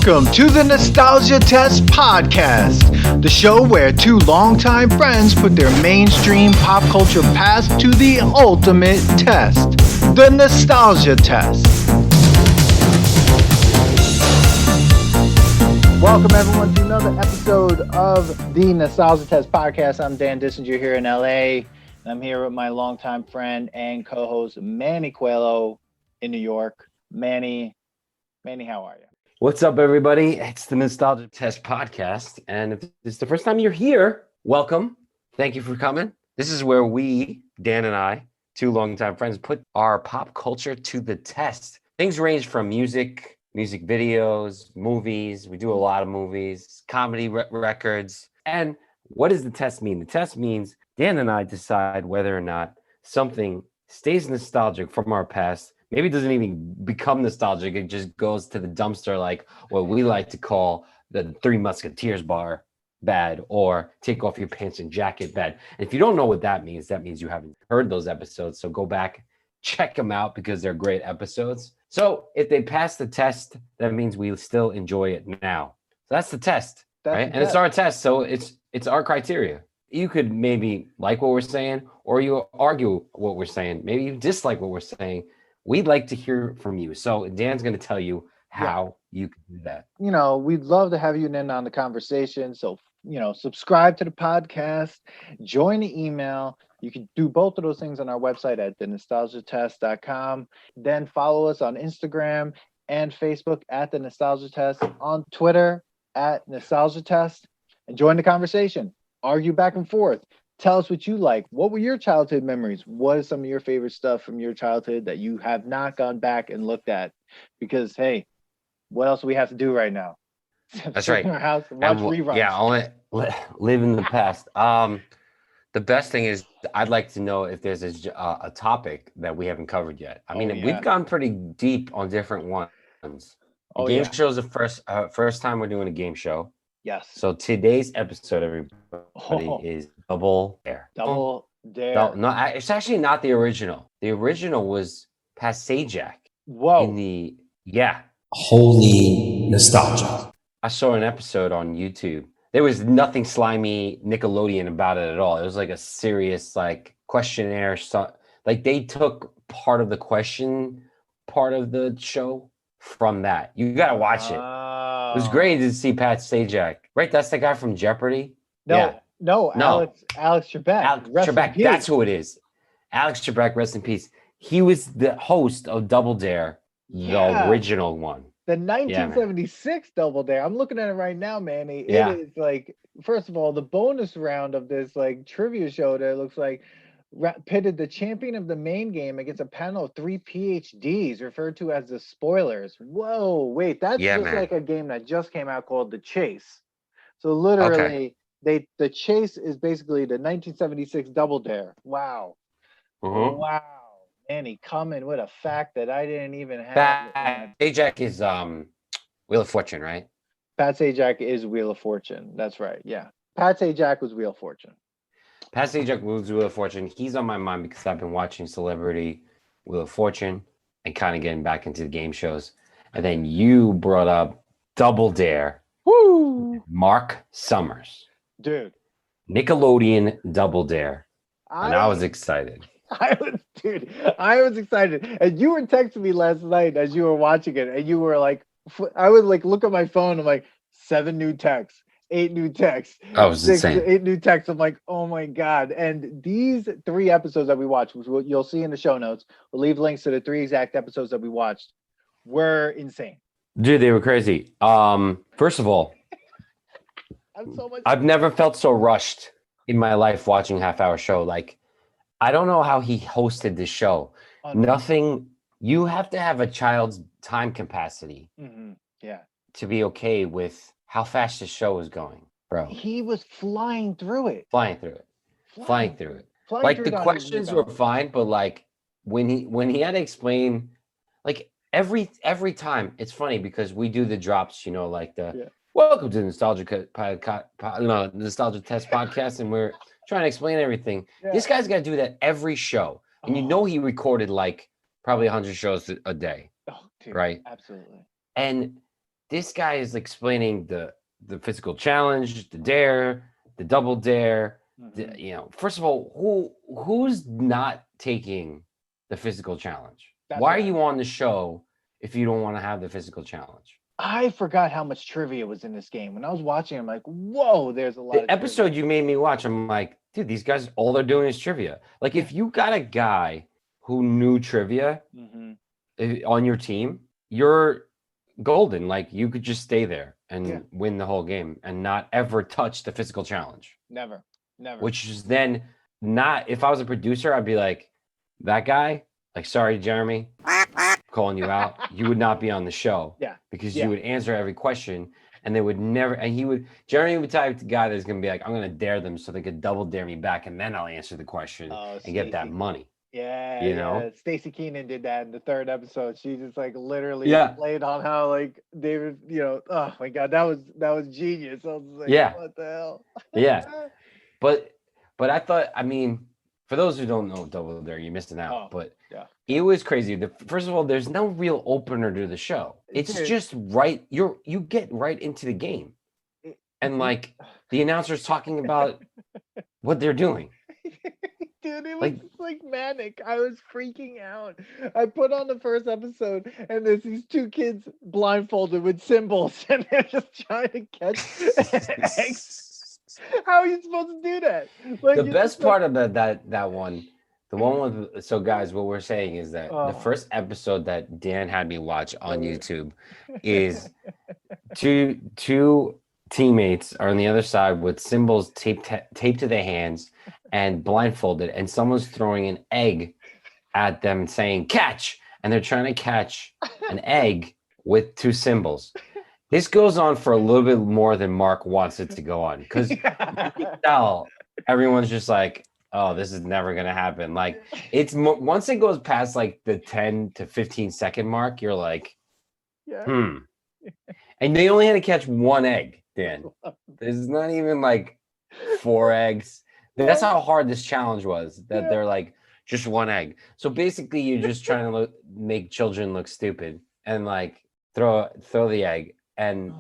Welcome to the Nostalgia Test Podcast, the show where two longtime friends put their mainstream pop culture past to the ultimate test, the Nostalgia Test. Welcome everyone to another episode of the Nostalgia Test Podcast. I'm Dan Dissinger here in LA, and I'm here with my longtime friend and co-host Manny Coelho in New York. Manny, how are you? What's up, everybody? It's the Nostalgia Test Podcast. And if this is the first time you're here, welcome. Thank you for coming. This is where we, Dan and I, two longtime friends, put our pop culture to the test. Things range from music videos, movies. We do a lot of movies, comedy records. And what does the test mean? The test means Dan and I decide whether or not something stays nostalgic from our past. Maybe it doesn't even become nostalgic. It just goes to the dumpster, like what we like to call the Three Musketeers bar bad, or take off your pants and jacket bad. And if you don't know what that means you haven't heard those episodes. So go back, check them out because they're great episodes. So if they pass the test, that means we still enjoy it now. So that's the test, right? And it's our test. So it's our criteria. You could maybe like what we're saying, or you argue what we're saying. Maybe you dislike what we're saying. We'd like to hear from you. So Dan's going to tell you how you can do that. You know, we'd love to have you in on the conversation. So, subscribe to the podcast, join the email. You can do both of those things on our website at thenostalgiatest.com. Then follow us on Instagram and Facebook at The Nostalgia Test, on Twitter at Nostalgia Test, and join the conversation. Argue back and forth. Tell us what you like. What were your childhood memories? What is some of your favorite stuff from your childhood that you have not gone back and looked at? Because, hey, what else do we have to do right now? That's right. In our house and watch reruns. Yeah, only live in the past. The best thing is I'd like to know if there's a topic that we haven't covered yet. I mean, we've gone pretty deep on different ones. The game show is the first time we're doing a game show. Yes. So today's episode, everybody, is Double Dare. Double Dare. No, it's actually not the original. The original was Pat Sajak. Whoa. Holy nostalgia. I saw an episode on YouTube. There was nothing slimy Nickelodeon about it at all. It was like a serious questionnaire. Like they took part of the question, part of the show from that. You got to watch it. It was great to see Pat Sajak. Right? That's the guy from Jeopardy? No, Alex Trebek. Alex Trebek, that's who it is. Alex Trebek, rest in peace. He was the host of Double Dare, the original one. The 1976 Double Dare. I'm looking at it right now, Manny. It is like, first of all, the bonus round of this trivia show that looks like pitted the champion of the main game against a panel of 3 PhDs referred to as the spoilers. Whoa, wait, that's like a game that just came out called The Chase. So literally, the Chase is basically the 1976 Double Dare. Wow. Mm-hmm. Wow. Manny coming with a fact that I didn't even have. Pat Sajak is Wheel of Fortune, right? Pat Sajak is Wheel of Fortune. That's right. Yeah. Pat Sajak was Wheel of Fortune. Pat Sajak was Wheel of Fortune. He's on my mind because I've been watching Celebrity Wheel of Fortune and kind of getting back into the game shows. And then you brought up Double Dare. Woo! Marc Summers. Dude. Nickelodeon Double Dare. And I was excited. I was excited. And you were texting me last night as you were watching it. And you were like, I would look at my phone. I'm like, 7 new texts. 8 new texts. Oh, it was insane. 8 new texts. I'm like, oh my God. And these 3 episodes that we watched, which you'll see in the show notes, we'll leave links to the 3 exact episodes that we watched, were insane. Dude, they were crazy. First of all, I've never felt so rushed in my life watching a half-hour show. I don't know how he hosted the show. Nothing. You have to have a child's time capacity to be okay with how fast the show was going, bro. He was flying through it. The questions were fine, but when he had to explain, every time, it's funny because we do the drops, welcome to the Nostalgia Test Podcast, and we're trying to explain everything. This guy's got to do that every show, and he recorded probably 100 shows a day. Oh, dude, right? Absolutely. And this guy is explaining the physical challenge, the dare, the double dare. First of all, who's not taking the physical challenge? Why are you on the show if you don't want to have the physical challenge? I forgot how much trivia was in this game. When I was watching, I'm like, whoa, there's a lot The episode you made me watch, I'm like, dude, these guys, all they're doing is trivia. Like, if you got a guy who knew trivia on your team, you're golden. Like, you could just stay there and win the whole game and not ever touch the physical challenge. Never. Which is then not, if I was a producer, I'd be like, that guy, like, sorry, Jeremy, calling you out. You would not be on the show. Yeah. Because you would answer every question and they would never, and Jeremy would type the guy that's going to be like, I'm going to dare them so they could double dare me back and then I'll answer the question and get that money. Yeah, you know, Stacey Keenan did that in the 3rd episode. She just like literally played on how like David, oh my God, that was genius. I was like, what the hell? Yeah, but I thought, I mean, for those who don't know Double Dare, you're missing out. But it was crazy. First of all, there's no real opener to the show. It's just right. You get right into the game, and like the announcer's talking about what they're doing. Dude, it was like manic. I was freaking out. I put on the first episode and there's these 2 kids blindfolded with symbols and they're just trying to catch eggs. How are you supposed to do that? Like, the best part about that one, the one with, so guys, what we're saying is that the first episode that Dan had me watch on YouTube is two teammates are on the other side with symbols taped to their hands and blindfolded, and someone's throwing an egg at them saying catch, and they're trying to catch an egg with 2 symbols. This goes on for a little bit more than Mark wants it to go on, because you can tell everyone's just like, oh, this is never gonna happen. Like, it's once it goes past like the 10 to 15 second mark, you're like, and they only had to catch 1 egg, Dan. There's not even like 4 eggs. That's how hard this challenge was, that they're like, just 1 egg. So basically you're just trying to make children look stupid and like throw the egg, and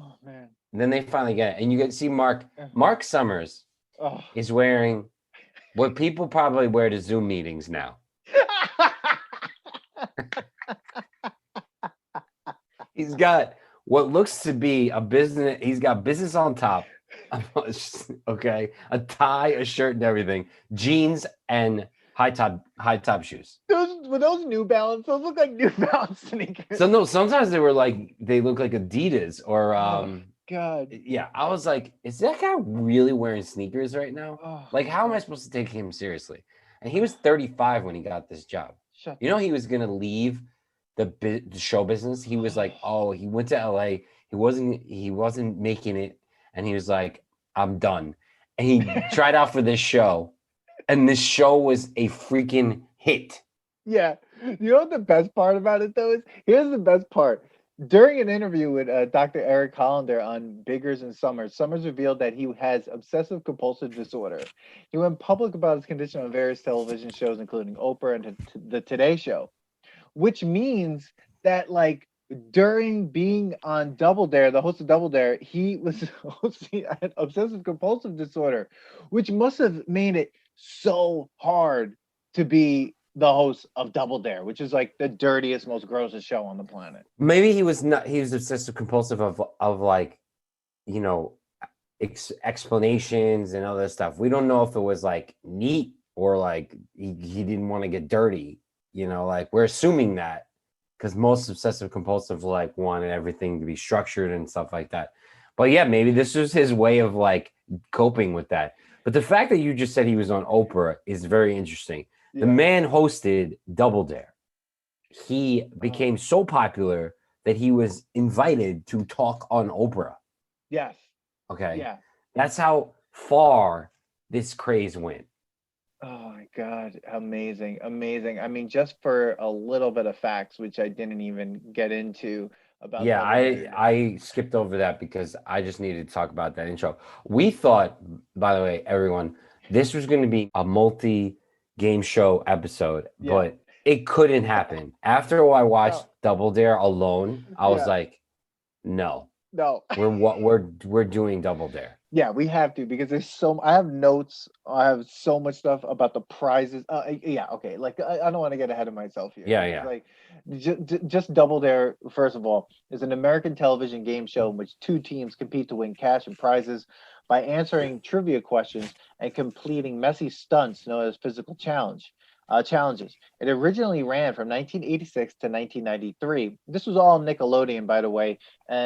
then they finally get it. And you get to see Marc Summers is wearing what people probably wear to Zoom meetings now. He's got what looks to be a business. He's got business on top. Okay, a tie, a shirt, and everything, jeans and high top shoes. Those New Balance. Those look like New Balance sneakers. So no, sometimes they look like Adidas or God. Yeah, I was like, is that guy really wearing sneakers right now? Like, how am I supposed to take him seriously? And he was 35 when he got this job. He was gonna leave the show business. He was like, he went to LA. He wasn't making it. And he was like, I'm done. And he tried out for this show. And this show was a freaking hit. Yeah. You know what the best part about it, though, is? Here's the best part. During an interview with Dr. Eric Hollander on Biggers and Summers revealed that he has obsessive compulsive disorder. He went public about his condition on various television shows, including Oprah and the Today Show, which means that, like, during being on Double Dare, the host of Double Dare, he had obsessive compulsive disorder, which must have made it so hard to be the host of Double Dare, which is like the dirtiest, most grossest show on the planet. Maybe he was obsessive compulsive of like, explanations and all that stuff. We don't know if it was like neat or like he didn't want to get dirty, like we're assuming that. Because most obsessive compulsive like wanted everything to be structured and stuff like that. But yeah, maybe this was his way of like coping with that. But the fact that you just said he was on Oprah is very interesting. Yeah. The man hosted Double Dare. He became so popular that he was invited to talk on Oprah. Yes. Okay. Yeah. That's how far this craze went. Oh my God. Amazing. Amazing. I mean, just for a little bit of facts, which I didn't even get into about. Yeah, I skipped over that because I just needed to talk about that intro. We thought, by the way, everyone, this was going to be a multi-game show episode, but it couldn't happen. After I watched Double Dare alone, I was like, no, No. We're doing Double Dare. Yeah, we have to because there's so I have notes. I have so much stuff about the prizes. Yeah, okay. Like I don't want to get ahead of myself here. Yeah, It's yeah. like just Double Dare. First of all, is an American television game show in which two teams compete to win cash and prizes by answering trivia questions and completing messy stunts known as physical challenges. It originally ran from 1986 to 1993. This was all Nickelodeon, by the way,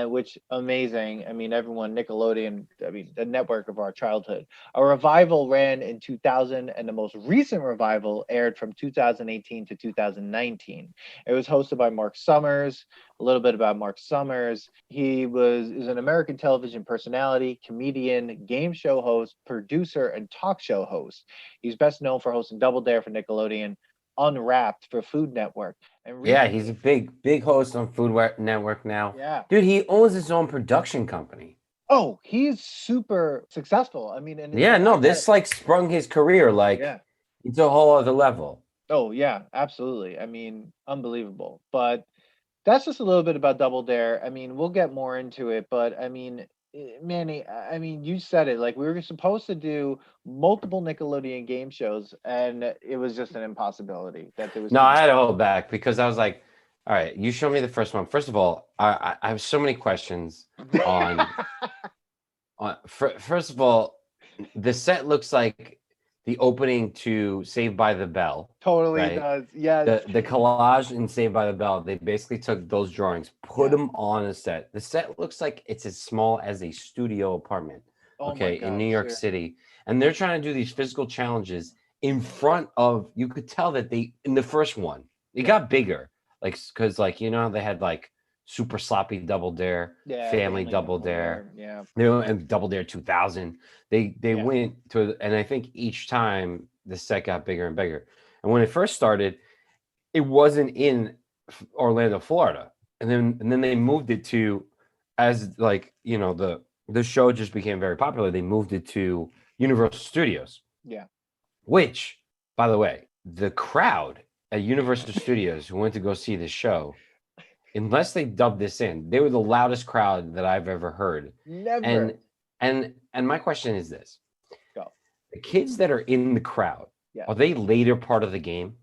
which amazing. I mean, everyone Nickelodeon. I mean, the network of our childhood. A revival ran in 2000, and the most recent revival aired from 2018 to 2019. It was hosted by Marc Summers. A little bit about Marc Summers. He is an American television personality, comedian, game show host, producer, and talk show host. He's best known for hosting Double Dare for Nickelodeon, Unwrapped for Food Network, and Yeah, he's a recently, big host on Network now. yeah. Dude, he owns his own production company. Oh, he's super successful. I mean, and Yeah, the no, fact that this like sprung his career like yeah. it's a whole other level. Oh, yeah, absolutely. I mean, unbelievable. But that's just a little bit about Double Dare. I mean, we'll get more into it, but I mean, Manny, I mean, you said it. Like we were supposed to do multiple Nickelodeon game shows, and it was just an impossibility that there was No, too I many. had to hold back because I was like, all right, you show me the first one. First of all, I have so many questions on first of all, the set looks like the opening to Saved by the Bell, Totally right? does. Yes. The collage in Saved by the Bell, they basically took those drawings, put Yeah. them on a set. The set looks like it's as small as a studio apartment, Oh my okay, in God. New York City. And they're trying to do these physical challenges in front of, you could tell that they, in the first one, it Yeah. got bigger. Like, because, like, they had like Super Sloppy Double Dare, Yeah. Family Family Double Double Dare, Dare. Yeah. and Double Dare 2000. They Yeah. went to, and I think each time the set got bigger and bigger. And when it first started, it wasn't in Orlando, Florida, and then they moved it to, as like the show just became very popular. They moved it to Universal Studios, Yeah. which, by the way, the crowd at Universal Studios who went to go see this show, unless they dubbed this in, they were the loudest crowd that I've ever heard. And Never. and my question is this: Go. the kids that are in the crowd, Yeah. are they later part of the game?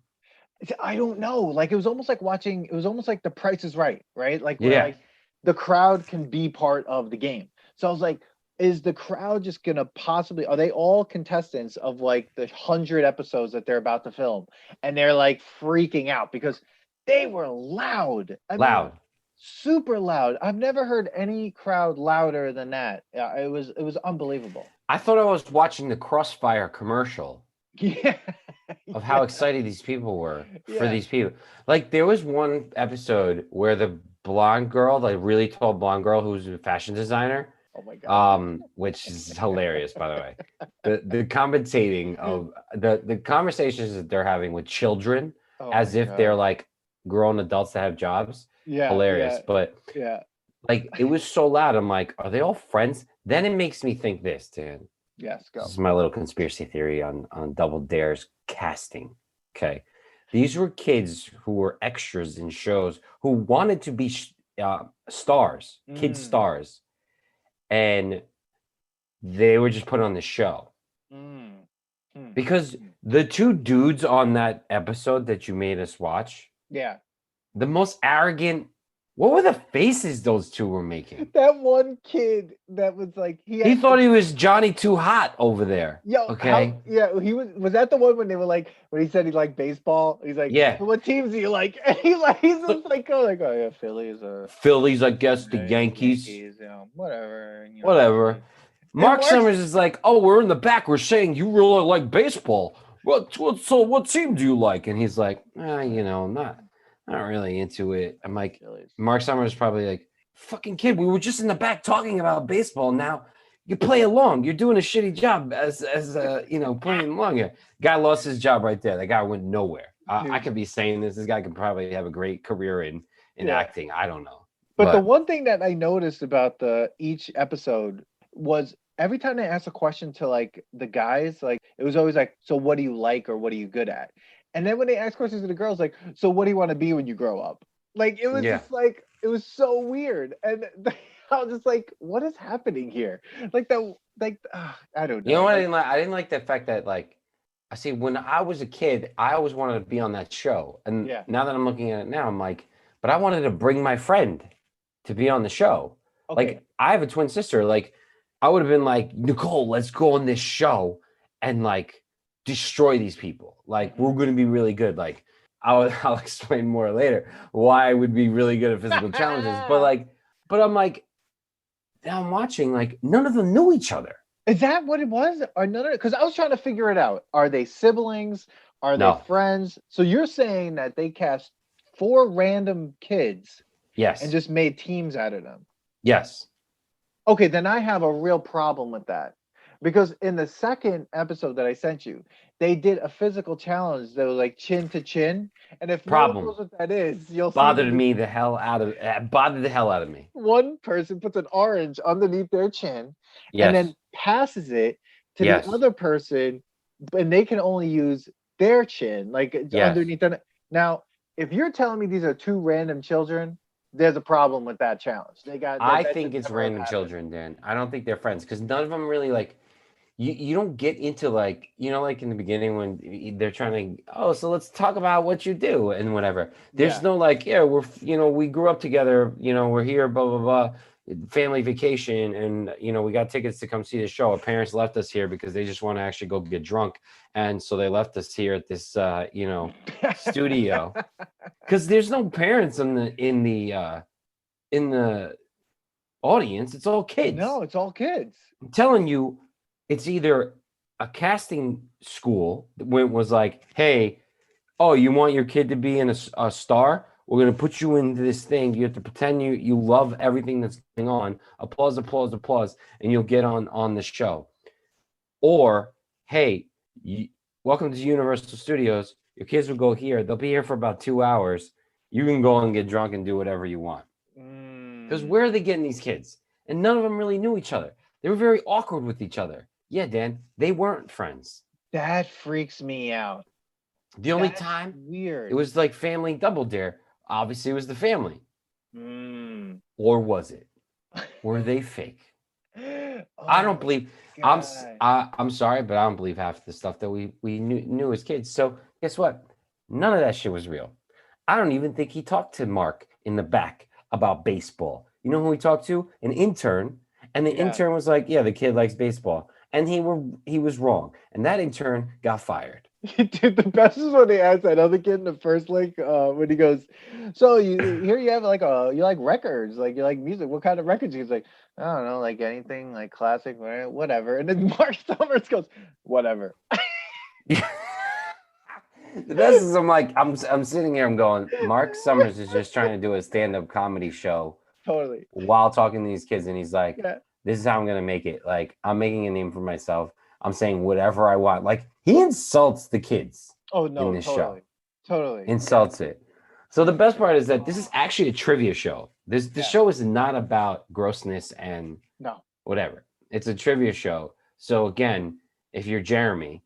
I don't know. Like it was almost like watching. It was almost like The Price is Right, right? Like where Yeah. like the crowd can be part of the game. So I was like, is the crowd just gonna possibly? Are they all contestants of like the 100 episodes that they're about to film, and they're like freaking out because they were loud. I mean, Loud. super loud. I've never heard any crowd louder than that. Yeah, it was unbelievable. I thought I was watching the Crossfire commercial Yeah. of how Yeah. excited these people were for Yeah. these people. Like there was one episode where the blonde girl, the really tall blonde girl who's a fashion designer, Oh my God. which is hilarious, by the way. The commentating of the conversations that they're having with children Oh as my if they're God. like grown adults that have jobs, Yeah. hilarious. Yeah. But Yeah. like it was so loud. I'm like, are they all friends? Then it makes me think this, Dan. Yes. This Go. is my little conspiracy theory on Double Dare's casting. Okay, these were kids who were extras in shows who wanted to be stars, kid Mm. stars, and they were just put on the show Mm. Mm. because the two dudes on that episode that you made us watch, Yeah. the most arrogant. What were the faces those two were making? That one kid that was like He thought he was Johnny Too Hot over there. Yo, Okay. yeah, was that the one when they were like when he said he liked baseball? He's like, Yeah. "So what teams do you like?" And he's just like, oh yeah, Phillies or Phillies, I guess, the Yankees. you know, whatever. You know. Whatever. Mark Mark- Summers is like, oh, we're in the back. We're saying you really like baseball. What team do you like? And he's like, not really into it. I'm like, Phillies. Mark Summers is probably like, fucking kid, we were just in the back talking about baseball. Now you play along. You're doing a shitty job as playing along here. Guy lost his job right there. That guy went nowhere. I could be saying this. This guy could probably have a great career in Yeah. acting. I don't know. But the one thing that I noticed about each episode was every time they asked a question to like the guys, like it was always like, so what do you like or what are you good at? And then when they asked questions to the girls, like, so what do you want to be when you grow up? Like it was Yeah. just like it was so weird. And I was just like, what is happening here? Like that, I don't You know know. what I Like, didn't like? I didn't like the fact that like I see when I was a kid, I always wanted to be on that show. And yeah, now that I'm looking at it now, I'm like, but I wanted to bring my friend to be on the show. okay, Like I have a twin sister. Like I would have been like, Nicole, let's go on this show and like destroy these people. Like we're going to be really good. Like I'll explain more later why I would be really good at physical challenges. But I'm like, now I'm watching, like none of them knew each other. is that what it was? Or none of it? Because I was trying to figure it out. Are they siblings? Are they No. friends? So you're saying that they cast four random kids and Yes. just made teams out of them? Yes. Okay, then I have a real problem with that. Because in the second episode that I sent you, they did a physical challenge that was like chin to chin. And if no one knows Problem. what that is, you'll see Bothered them. me the hell out of bothered the hell out of me. One person puts an orange underneath their chin and Yes. then passes it to the Yes. other person, and they can only use their chin, like Yes. underneath them. Now, if you're telling me these are two random children, there's a problem with that challenge. They got that. I That think should it's never have random happened. children, Dan. I don't think they're friends because none of them really like you don't get into like like in the beginning when they're trying to so let's talk about what you do and whatever. There's Yeah. no like we're we grew up together, we're here blah blah blah family vacation and we got tickets to come see the show. Our parents left us here because they just want to actually go get drunk, and so they left us here at this studio because there's no parents in the audience. It's all kids. No, it's all kids. I'm telling you, it's either a casting school when it was like, hey, oh, you want your kid to be in a star? We're going to put you into this thing. You have to pretend you love everything that's going on. Applause, applause, applause. And you'll get on the show. Or, hey, welcome to Universal Studios. Your kids will go here. They'll be here for about 2 hours. You can go and get drunk and do whatever you want. Because where are they getting these kids? And none of them really knew each other. They were very awkward with each other. Yeah, Dan, they weren't friends. That freaks me out. The only That's time weird. it was like family double dare. Obviously, it was the family. Mm. Or was it? Were they fake? Oh I don't believe. I'm God. I'm sorry, but I don't believe half the stuff that we knew as kids. So guess what? None of that shit was real. I don't even think he talked to Mark in the back about baseball. You know who he talked to? An intern. And the Yeah. intern was like, yeah, the kid likes baseball. And he was wrong. And that intern got fired. Dude, the best is when they asked that other kid in the first link, when he goes, so you have like you like records, like you like music. What kind of records? He's like, I don't know, like anything, like classic, whatever. And then Mark Summers goes, whatever. Yeah. The best is I'm sitting here, I'm going, Mark Summers is just trying to do a stand-up comedy show Totally. while talking to these kids, and he's like, Yeah. this is how I'm gonna make it. Like, I'm making a name for myself. I'm saying whatever I want. Like, he insults the kids Oh in no, this totally. show. Totally. Insults it. So the best part is that this is actually a trivia show. This Yeah. show is not about grossness and No. whatever. It's a trivia show. So again, if you're Jeremy,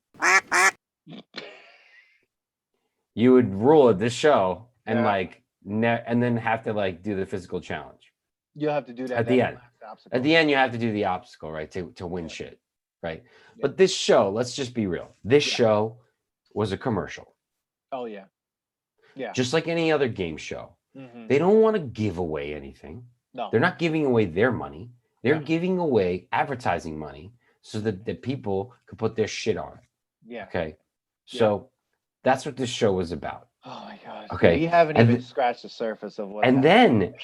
you would rule at this show and and then have to like do the physical challenge. You'll have to do that At the end. obstacle. At the end, you have to do the obstacle, right? To win Yeah. shit. Right. Yeah. But this show, let's just be real. This Yeah. show was a commercial. Oh yeah. Yeah. Just like any other game show. Mhm. They don't want to give away anything. No. They're not giving away their money. They're No. giving away advertising money so that the people could put their shit on it. Yeah. Okay. So that's what this show was about. Oh my gosh. Okay. We haven't And even scratched the surface of what. And then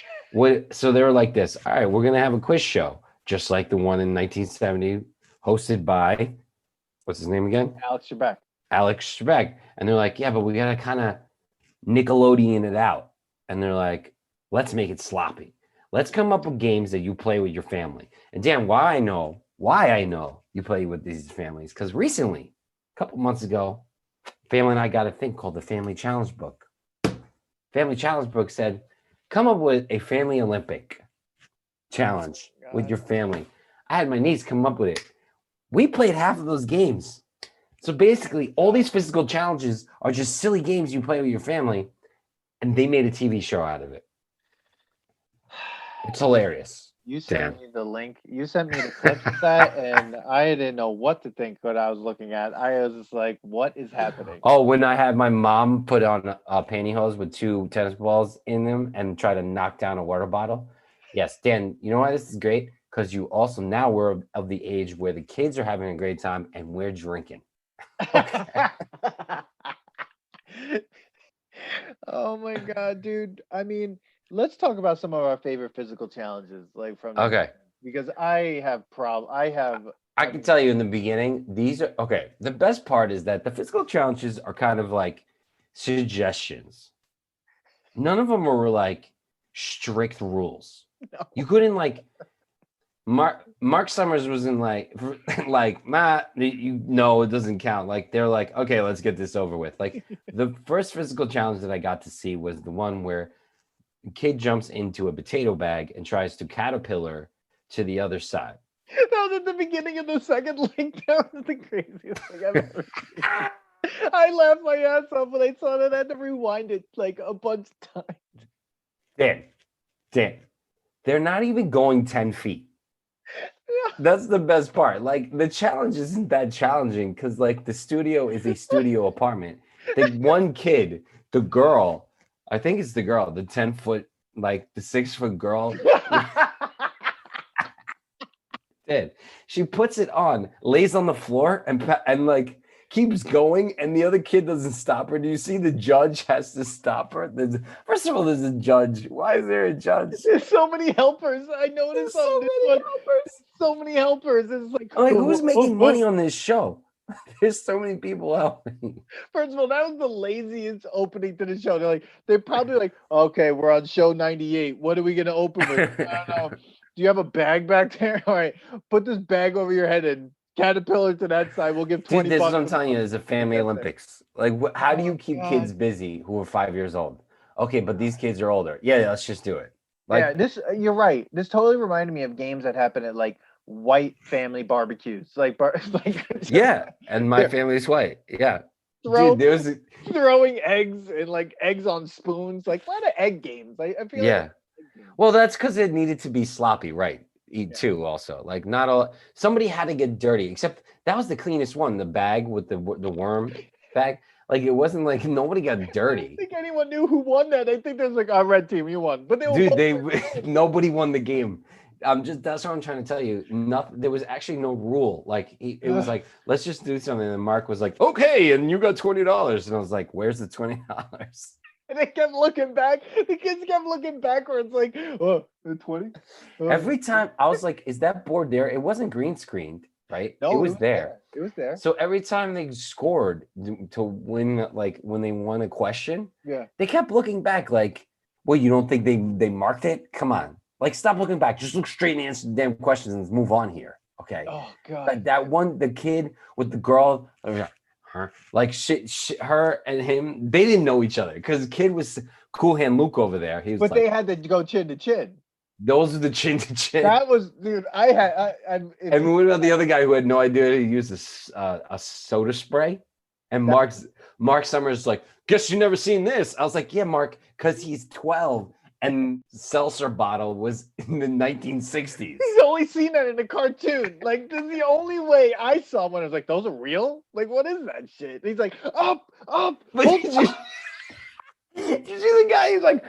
so they were like this. All right, we're gonna have a quiz show, just like the one in 1970, hosted by what's his name again? Alex Trebek. Alex Trebek. And they're like, yeah, but we gotta kind of Nickelodeon it out. And they're like, let's make it sloppy. Let's come up with games that you play with your family. And Dan, why I know you play with these families, because recently, a couple months ago, family and I got a thing called the Family Challenge Book. Family Challenge Book said, come up with a family Olympic challenge with your family. I had my niece come up with it. We played half of those games. So basically, all these physical challenges are just silly games you play with your family, and they made a TV show out of it. It's hilarious. You Damn. sent me the link. You sent me the clips of that, and I didn't know what to think what I was looking at. I was just like, "What is happening?" Oh, when I had my mom put on pantyhose with 2 tennis balls in them and try to knock down a water bottle. Yes, Dan, you know why this is great? Because you also now we're of the age where the kids are having a great time and we're drinking. Okay. Oh my god, dude. I mean, let's talk about some of our favorite physical challenges, like from the Okay. beginning, because I have I have. I I can mean, tell you in the beginning, these are okay. The best part is that the physical challenges are kind of like suggestions. None of them were like strict rules. You no. couldn't like Marc Summers wasn't like like Matt, you know it doesn't count. Like they're like, okay, let's get this over with. Like the first physical challenge that I got to see was the one where a kid jumps into a potato bag and tries to caterpillar to the other side. That was at the beginning of the second link. That was the craziest thing I've ever seen. I laughed my ass off when I saw that. I had to rewind it like a bunch of times. Dan, Dan, they're not even going 10 feet. That's the best part. Like the challenge isn't that challenging because like the studio is a studio apartment. The one kid, the girl, I think it's the girl, the 10-foot, like the 6-foot girl, did. She puts it on, lays on the floor, and like keeps going, and the other kid doesn't stop her. Do you see the judge has to stop her? First of all, there's a judge. Why is there a judge? There's so many helpers. I There's noticed so on this many one. helpers. So many helpers. It's like, I'm like, who's making money on this show? There's so many people helping. First of all, that was the laziest opening to the show. They're probably like, okay, we're on show 98. What are we gonna open with? I don't know. Do you have a bag back there? All right, put this bag over your head and caterpillar to that side. We'll give Dude, 20 this is bucks what I'm telling you. It's a when it family gets there. Olympics. Like, how do Oh you keep God. kids busy who are 5 years old? Okay, but these kids are older. Yeah, let's just do it. Yeah, Like, this you're right. This totally reminded me of games that happen at like white family barbecues. Like just yeah, and my they're family's white. Yeah, throw dude, there's throwing eggs and like eggs on spoons. Like a lot of egg games. I feel like yeah. Well, that's because it needed to be sloppy, right? Too also like not all somebody had to get dirty. Except that was the cleanest one, the bag with the worm bag. Like it wasn't like nobody got I don't dirty. think anyone knew who won that. I think there's like a red team, you won, but they were Dude, both they like, nobody won the game. That's what I'm trying to tell you. Nothing. There was actually no rule. Like it was like, let's just do something. And Mark was like, okay, and you got $20. And I was like, where's the $20? and they kept looking back. The kids kept looking backwards, like, oh, 20. Every time I was like, is that board there? It wasn't green screened, right? It No, it was was there. there. It was there. So every time they scored to win, like when they won a question, Yeah. they kept looking back like, well, you don't think they marked it? Come on. Like, stop looking back. Just look straight and answer the damn questions and let's move on here. Okay. Oh God. That one, the kid with the girl, her, like her and him, they didn't know each other because the kid was Cool Hand Luke over there. He was But like, they had to go chin to chin. those are the chin to chin. That was, dude. And what about the other guy who had no idea he used a soda spray? And Marc Summers is like, guess you never seen this. I was like, yeah, Mark, because he's 12 and seltzer bottle was in the 1960s. He's only seen that in a cartoon. Like, this is the only way I saw one. I was like, those are real? Like, what is that shit? And he's like, up. But did you see the guy? He's like,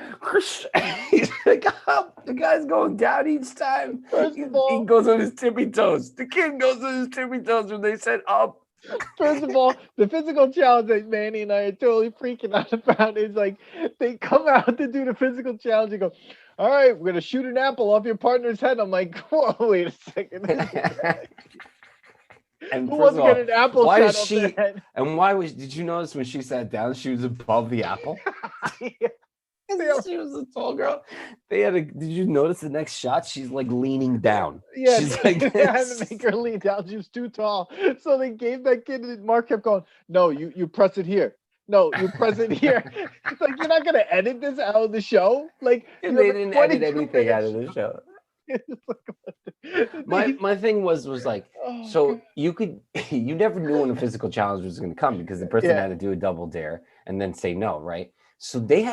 he's like, up. The guy's going down each time. First of all, He goes on his tippy toes. The kid goes on his tippy toes when they said up. First of all, the physical challenge that Manny and I are totally freaking out about is like they come out to do the physical challenge and go, all right, we're gonna shoot an apple off your partner's head. I'm like, whoa, wait a second. And Who first wants of to all, get an apple why shot is off she? their head? And why was? Did you notice when she sat down, she was above the apple? Yeah. She was a tall girl. Did you notice the next shot? She's like leaning down. Yeah, She's like they had to this. make her lean down. She was too tall. So they gave that kid, and Mark kept going, no, you press it here. No, you press it here. It's like, you're not going to edit this out of the show? Like, They you have a didn't edit 22 anything out of minute the show. show. My thing was like, Oh, so God. you never knew when a physical challenge was going to come because the person Yeah. had to do a double dare and then say no, right? So they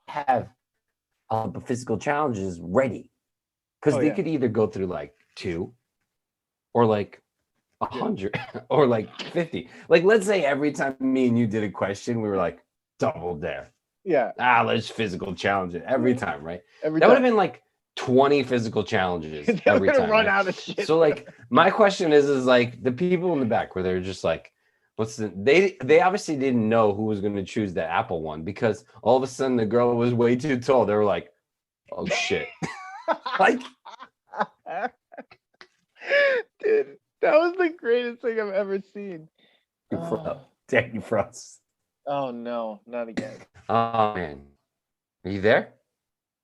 have physical challenges ready. because Oh, they yeah. could either go through like 2 or like 100 or like 50. Like, let's say every time me and you did a question, we were like, double dare. Yeah. Let's physical challenge it every time, right? Every That would time. have been like 20 physical challenges They're every gonna time. run Right? out of shit. So, like, my question is like the people in the back where they're just like, they obviously didn't know who was going to choose the Apple one, because all of a sudden the girl was way too tall. They were like, oh shit. Like, dude, that was the greatest thing I've ever seen. Danny Frost. Oh no, not again. Oh man, are you there?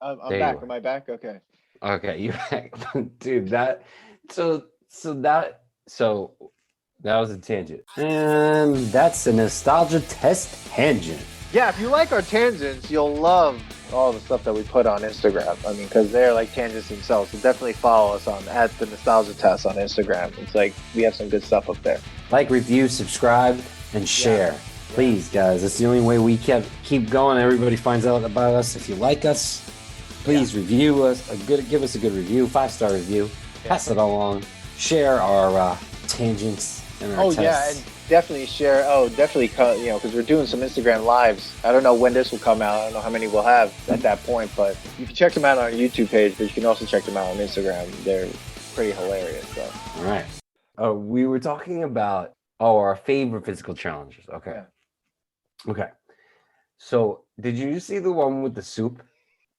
I'm There you back. are. Am I back? Okay. Okay, you back. Dude, so that was a tangent. And that's a nostalgia test tangent. Yeah, if you like our tangents, you'll love all the stuff that we put on Instagram. I mean, because they're like tangents themselves. So definitely follow us on at the Nostalgia Test on Instagram. It's like we have some good stuff up there. Like, review, subscribe, and share. Please, guys. That's the only way we keep going. Everybody finds out about us. If you like us, please review us. Give us a good review, 5-star review. Pass it along. Share our tangents and our tests. And definitely share. Definitely, because we're doing some Instagram lives. I don't know when this will come out. I don't know how many we'll have at that point, but you can check them out on our YouTube page, but you can also check them out on Instagram. They're pretty hilarious. So. All right. We were talking about our favorite physical challenges. Okay. Yeah. Okay. So, did you see the one with the soup?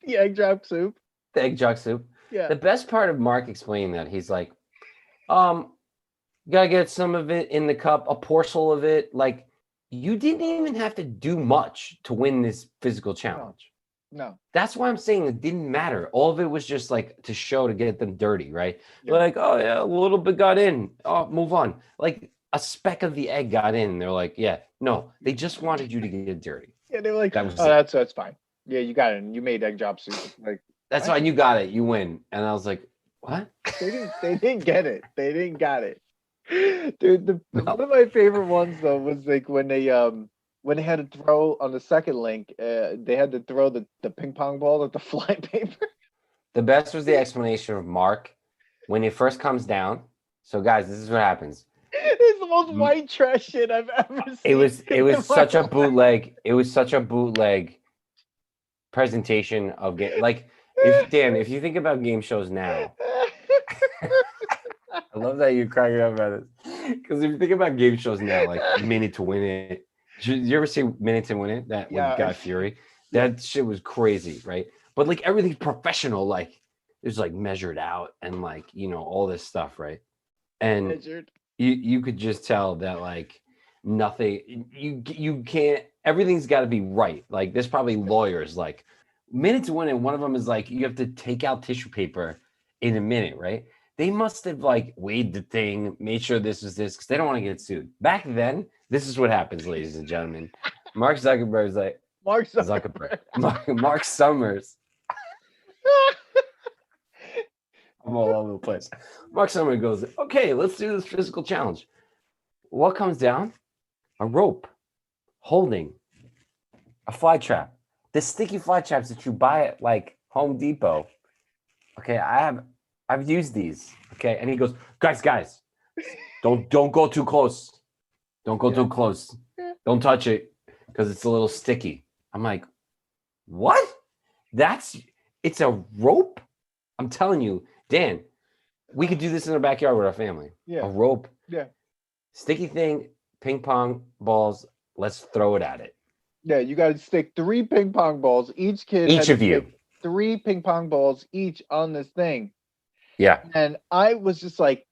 The egg drop soup. The egg jog soup? Yeah. The best part of Mark explaining that, he's like, you gotta get some of it in the cup, a morsel of it. Like, you didn't even have to do much to win this physical challenge. No. That's why I'm saying it didn't matter. All of it was just like to show, to get them dirty, right? Yeah. Like, oh yeah, a little bit got in. Oh, move on. Like, a speck of the egg got in. They're like, yeah, no, they just wanted you to get dirty. Yeah, they were like, That was that's fine. Yeah, you got it. You made egg drop soup. Like, that's fine. You got it. You win. And I was like, what? They didn't get it. They didn't got it. Dude, one of my favorite ones though was like when they had to throw on the second link, they had to throw the ping pong ball at the fly paper. The best was the explanation of Mark when it first comes down. So guys, this is what happens. It's the most white trash shit I've ever seen. It was such a bootleg. It was such a bootleg presentation of game. Like, if you think about game shows now, I love that you're cracking up about this. Because if you think about game shows now, like Minute to Win It, did you ever see Minute to Win It? That with Guy Fieri, that shit was crazy, right? But like everything's professional, like it's like measured out and like all this stuff, right? And measured. You could just tell that like nothing. You can't. Everything's got to be right. Like there's probably lawyers like Minute to Win It. One of them is like you have to take out tissue paper in a minute, right? They must have like weighed the thing, made sure this is this, because they don't want to get sued. Back then, this is what happens, ladies and gentlemen. Mark Zuckerberg is like Mark Zuckerberg. Marc Summers. I'm all over the place. Marc Summers goes, okay, let's do this physical challenge. What comes down? A rope holding a fly trap. The sticky fly traps that you buy at like Home Depot. Okay, I've used these. Okay, and he goes, guys, don't go too close. Don't go too close. Don't touch it because it's a little sticky. I'm like, what? It's a rope? I'm telling you, Dan, we could do this in our backyard with our family. Yeah. A rope. Yeah. Sticky thing, ping pong balls. Let's throw it at it. Yeah, you got to stick 3 ping pong balls. Each kid. Each of you. 3 ping pong balls each on this thing. Yeah. And I was just like,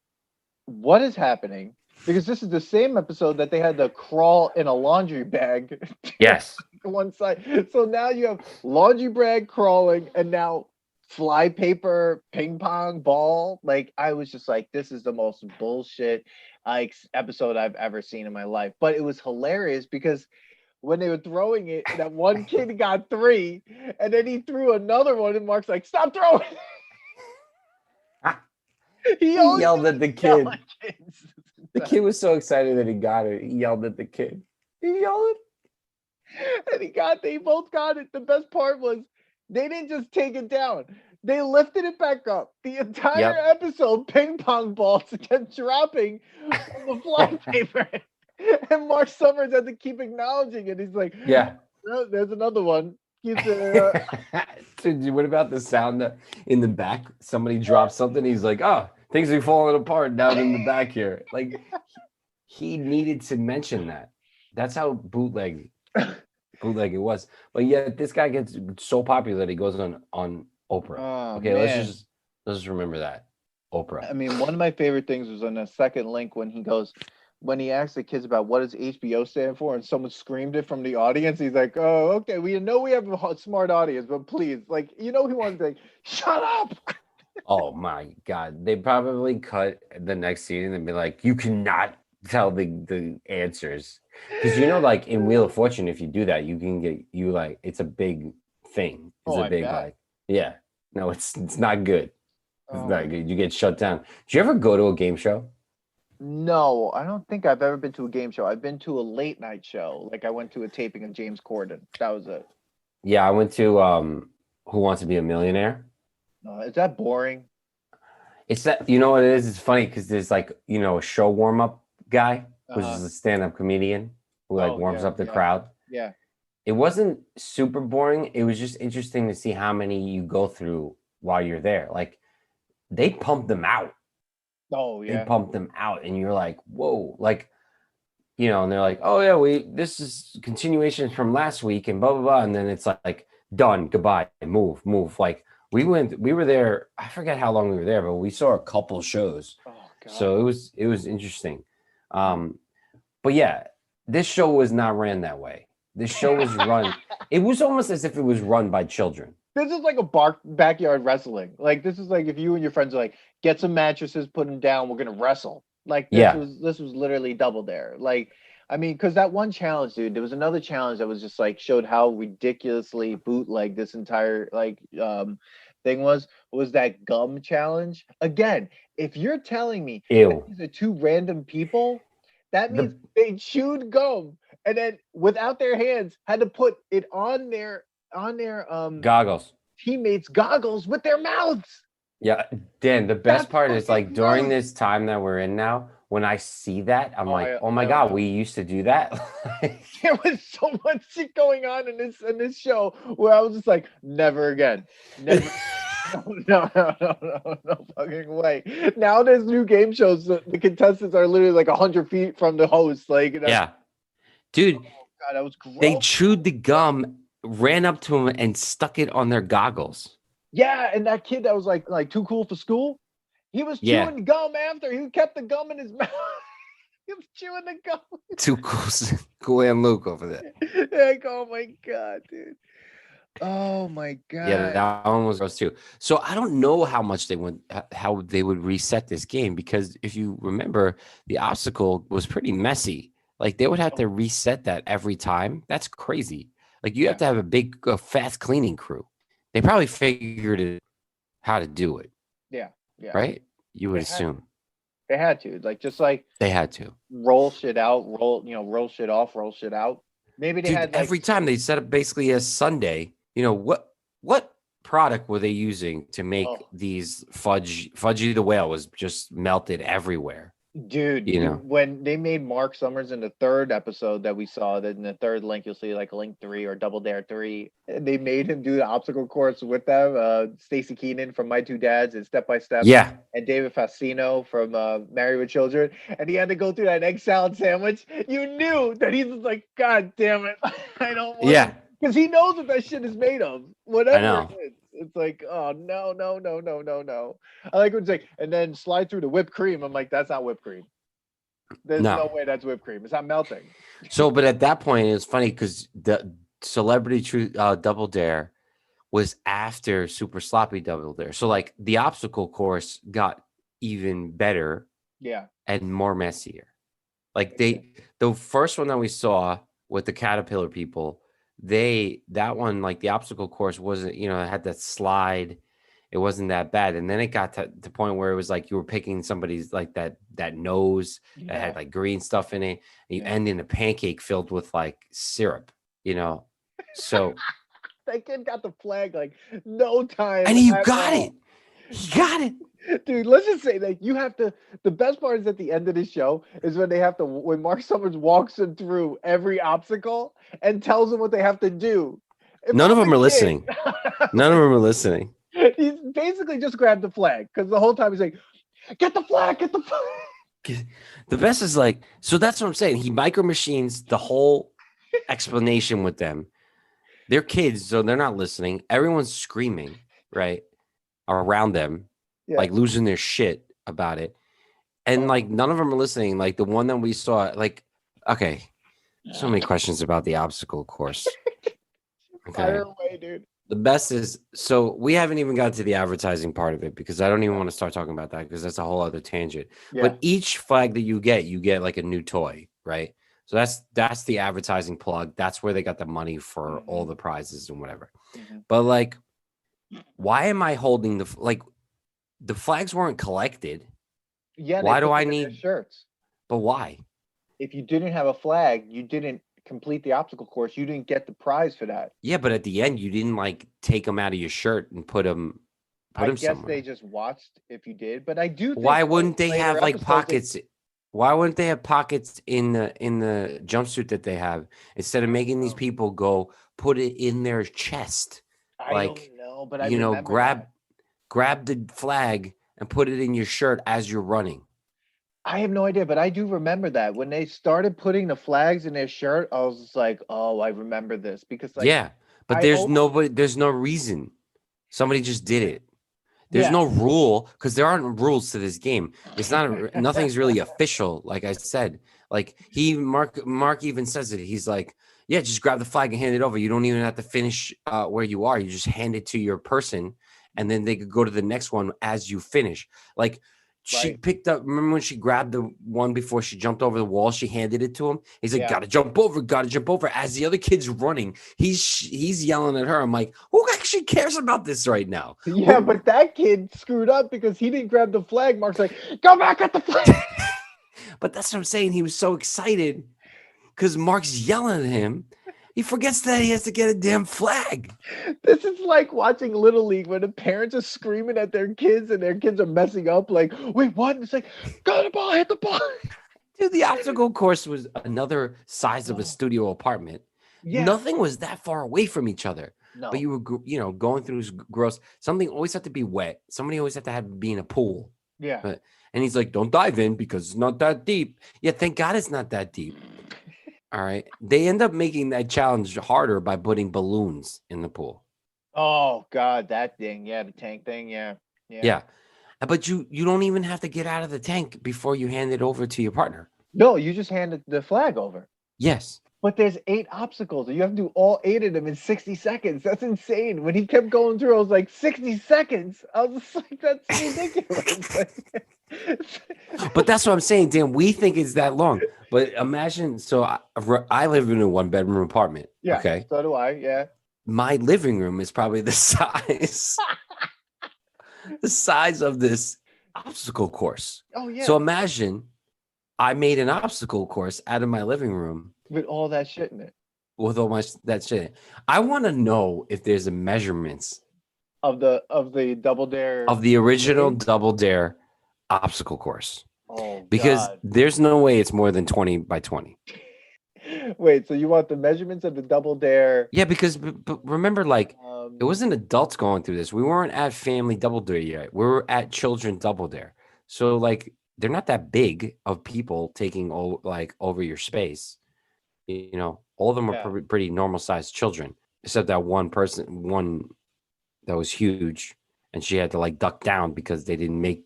what is happening? Because this is the same episode that they had to crawl in a laundry bag. Yes. One side. So now you have laundry bag crawling and now fly paper ping pong ball. Like I was just like, this is the most bullshit episode I've ever seen in my life. But it was hilarious because when they were throwing it, that one kid got 3 and then he threw another one and Mark's like, stop throwing. He yelled at the kid. The Kids. kid was so excited that he got it. He yelled at the kid. He yelled. And they both got it. The best part was they didn't just take it down. They lifted it back up. The entire Yep. episode, ping pong balls kept dropping from the flypaper. And Mark Summers had to keep acknowledging it. He's like, Yeah. oh, there's another one. Keeps Dude, what about the sound that in the back? Somebody drops something. He's like, "Oh, things are falling apart down in the back here." Like he needed to mention that. That's how bootleg it was. But yet this guy gets so popular that he goes on Oprah. Oh, Okay, man. let's just remember that. Oprah. I mean, one of my favorite things was on the second link when he asked the kids about what does HBO stand for, and someone screamed it from the audience. He's like, "Oh, okay, we know we have a smart audience, but please, like, he wanted to say, shut up." Oh my God. They probably cut the next scene and be like, you cannot tell the answers. Because like in Wheel of Fortune, if you do that, you can get it's a big thing. It's Oh, a I big bet. yeah. No, it's not good. It's Oh, not good. You get shut down. Did you ever go to a game show? no, I don't think I've ever been to a game show. I've been to a late night show. Like I went to a taping of James Corden. That was it. Yeah, I went to Who Wants to Be a Millionaire? Is that boring? It's that what it is? It's funny because there's like, a show warm-up guy who's Uh-huh. just a stand-up comedian who like Oh, warms yeah, up the yeah, crowd. yeah. It wasn't super boring. It was just interesting to see how many you go through while you're there. Like they pump them out. Oh, They yeah. pump them out, and you're like, whoa, like, and they're like, oh yeah, this is continuation from last week, and blah blah blah, and then it's like done, goodbye, move. Like we were there. I forget how long we were there, but we saw a couple shows, Oh, God. so it was interesting. But yeah, this show was not ran that way. This show was run. It was almost as if it was run by children. This is like a backyard wrestling. Like this is like if you and your friends are like, get some mattresses, put them down, we're gonna wrestle. Like Yeah. this was literally Double Dare. Like, I mean, because that one challenge, dude, there was another challenge that was just like showed how ridiculously bootleg this entire thing was that gum challenge. Again, if you're telling me that Ew. these are two random people, that means they chewed gum and then without their hands had to put it on their Goggles. teammates' goggles with their mouths. Yeah, Dan, the best That's part is like fucking during gross. this time that we're in now, when I see that, I'm like, I oh my know, I God, know. we used to do that. There was so much shit going on in this show where I was just like, never again. Never. No fucking way. Now there's new game shows. The contestants are literally like 100 feet from the host. Like, Yeah. Dude, God, that was gross. they chewed the gum, ran up to him, and stuck it on their goggles. Yeah, and that kid that was like too cool for school, he was chewing gum after. He kept the gum in his mouth. He was chewing the gum. Too cool, cool and Luke over there. Like, oh my God, dude. Oh my God. Yeah, that one was gross too. So I don't know how they would reset this game, because if you remember, the obstacle was pretty messy. Like they would have to reset that every time. That's crazy. Like you have to have a big, fast cleaning crew. They probably figured it how to do it. Yeah. Right? You would assume. They had to, like, just like They had to roll shit out, roll shit off, roll shit out. Maybe they had like, every time they set up basically a Sunday. What product were they using to make these Fudgy the Whale was just melted everywhere. Dude, when they made Marc Summers in the third episode that we saw, that in the third link, you'll see like link 3 or Double Dare 3. They made him do the obstacle course with them. Stacey Keenan from My Two Dads and Step by Step. Yeah. And David Faustino from Married with Children. And he had to go through that egg salad sandwich. You knew that he's just like, God damn it. I don't want Yeah. Because he knows what that shit is made of. Whatever I know. it is. It's like, oh, no. I like when it's like, and then slide through the whipped cream. I'm like, that's not whipped cream. There's no way that's whipped cream. It's not melting. So, but at that point, it's funny because the Celebrity Double Dare was after Super Sloppy Double Dare. So, like, the obstacle course got even better. Yeah. And more messier. Like, the first one that we saw with the caterpillar people, that one, like the obstacle course wasn't, it had that slide. It wasn't that bad. And then it got to the point where it was like you were picking somebody's like that nose that had like green stuff in it. And you end in a pancake filled with like syrup, So That kid got the flag like no time. And he at got all. it. He got it. Dude, let's just say that you have to. The best part is at the end of the show is when they have to. When Mark Summers walks them through every obstacle and tells them what they have to do. If None of I'm them a are kid, listening. None of them are listening. He's basically just grabbed the flag because the whole time he's like, "Get the flag, get the flag." The best is like, so that's what I'm saying. He micro machines the whole explanation with them. They're kids, so they're not listening. Everyone's screaming, right, around them, Yeah. like losing their shit about it. And like none of them are listening. Like the one that we saw, like, okay, so many questions about the obstacle course. Okay. Fire away, dude. The best is, so we haven't even got to the advertising part of it because I don't even want to start talking about that because that's a whole other tangent. Yeah. But each flag that you get like a new toy, right? So that's the advertising plug. That's where they got the money for all the prizes and whatever. But like, why am I holding the flags weren't collected? Yeah. Why they do put I them in their need shirts? But why? If you didn't have a flag, you didn't complete the obstacle course. You didn't get the prize for that. Yeah, but at the end, you didn't like take them out of your shirt and put them I guess somewhere. they just watched if you did, but I do. Think Why wouldn't they later have like episodes, pockets? Why wouldn't they have pockets in the jumpsuit that they have instead of making these people go put it in their chest? I Like, don't know, but I you know, remember that. grab the flag and put it in your shirt as you're running. I have no idea, but I do remember that when they started putting the flags in their shirt, I was just like, "Oh, I remember this," because like, yeah, but there's no reason. Somebody just did it. There's no rule because there aren't rules to this game. It's not nothing's really official. Like I said, like Mark even says it. He's like, yeah, just grab the flag and hand it over. You don't even have to finish where you are. You just hand it to your person, and then they could go to the next one as you finish. Like she picked up. Remember when she grabbed the one before she jumped over the wall? She handed it to him. He's like, gotta jump over. As the other kid's running, he's yelling at her. I'm like, who actually cares about this right now? Yeah, but that kid screwed up because he didn't grab the flag. Mark's like, go back at the flag. But that's what I'm saying. He was so excited because Mark's yelling at him. He forgets that he has to get a damn flag. This is like watching Little League when the parents are screaming at their kids and their kids are messing up. Like, wait, what? And it's like, go the ball, hit the ball. Dude, the obstacle course was another size of a studio apartment. Yeah. Nothing was that far away from each other. No. But you were, going through gross. Something always had to be wet. Somebody always had to be in a pool. Yeah. And he's like, don't dive in because it's not that deep. Yeah, thank God it's not that deep. All right. They end up making that challenge harder by putting balloons in the pool. Oh, God, that thing. Yeah, the tank thing. Yeah. But you don't even have to get out of the tank before you hand it over to your partner. No, you just hand the flag over. Yes. But there's 8 obstacles. And you have to do all 8 of them in 60 seconds. That's insane. When he kept going through, I was like, 60 seconds. I was just like, that's ridiculous. But that's what I'm saying, Dan. We think it's that long. But imagine, so I live in a 1-bedroom apartment. Yeah. Okay. So do I. Yeah. My living room is probably the size of this obstacle course. Oh, yeah. So imagine I made an obstacle course out of my living room. With all that shit in it. With all that shit in it. I want to know if there's a measurements of the Double Dare. Of the original Double Dare obstacle course. Oh, because God. There's no way it's more than 20 by 20. Wait, so you want the measurements of the Double Dare? Yeah, because but remember, like, it wasn't adults going through this. We weren't at family Double Dare yet. We were at children Double Dare. So, like, they're not that big of people taking over your space. All of them are pretty normal sized children, except that one that was huge, and she had to like duck down because they didn't make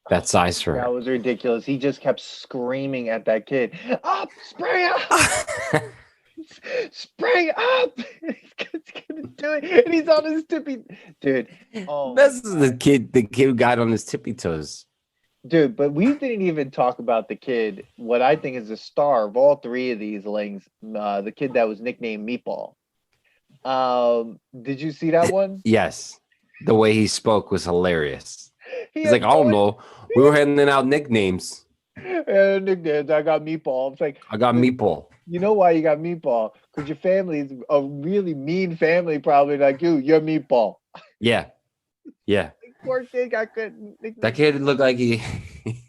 that size for her. That was ridiculous. He just kept screaming at that kid. Up, spray up, spray up. He's gonna do it, and he's on his tippy. Dude, this is the kid who got on his tippy toes. Dude, but we didn't even talk about the kid, what I think is the star of all 3 of these lings, the kid that was nicknamed Meatball. Did you see that one? Yes. The way he spoke was hilarious. He's like, I don't know. We were handing out nicknames. Nicknames. I got Meatball. It's like, I got Meatball. You know why you got Meatball? Because your family is a really mean family, probably like you. You're Meatball. Yeah, yeah. Poor kid got good That nickname. kid looked like he he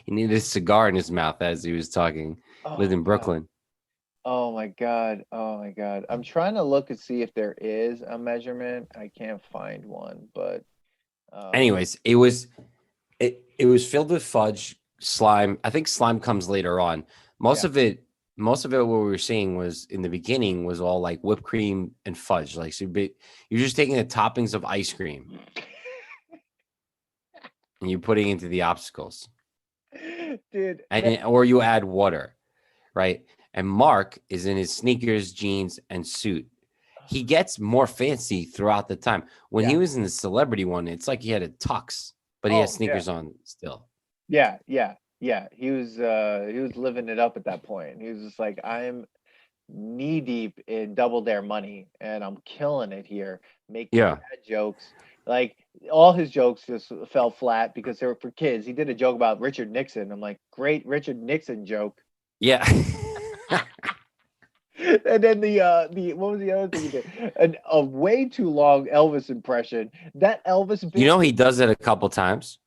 needed a cigar in his mouth as he was talking. Lived Oh in God. Brooklyn. Oh my God. Oh my God. I'm trying to look and see if there is a measurement. I can't find one, but um Anyways, it was filled with fudge, slime. I think slime comes later on. Most yeah. of it, most of it, what we were seeing was in the beginning was all like whipped cream and fudge. Like you're just taking the toppings of ice cream and you're putting it into the obstacles, Dude, and or you add water, right? And Mark is in his sneakers, jeans, and suit. He gets more fancy throughout the time. When he yeah. was in the celebrity one, it's like he had a tux, but he has Oh yeah. sneakers on still. Yeah, yeah, yeah. He was living it up at that point. He was just like, I'm knee deep in Double Dare money and I'm killing it here, making Yeah. bad jokes. Like all his jokes just fell flat because they were for kids. He did a joke about Richard Nixon. I'm like, great Richard Nixon joke. Yeah. And then the what was the other thing he did? A way too long Elvis impression. That Elvis You bit, know, he does it a couple times.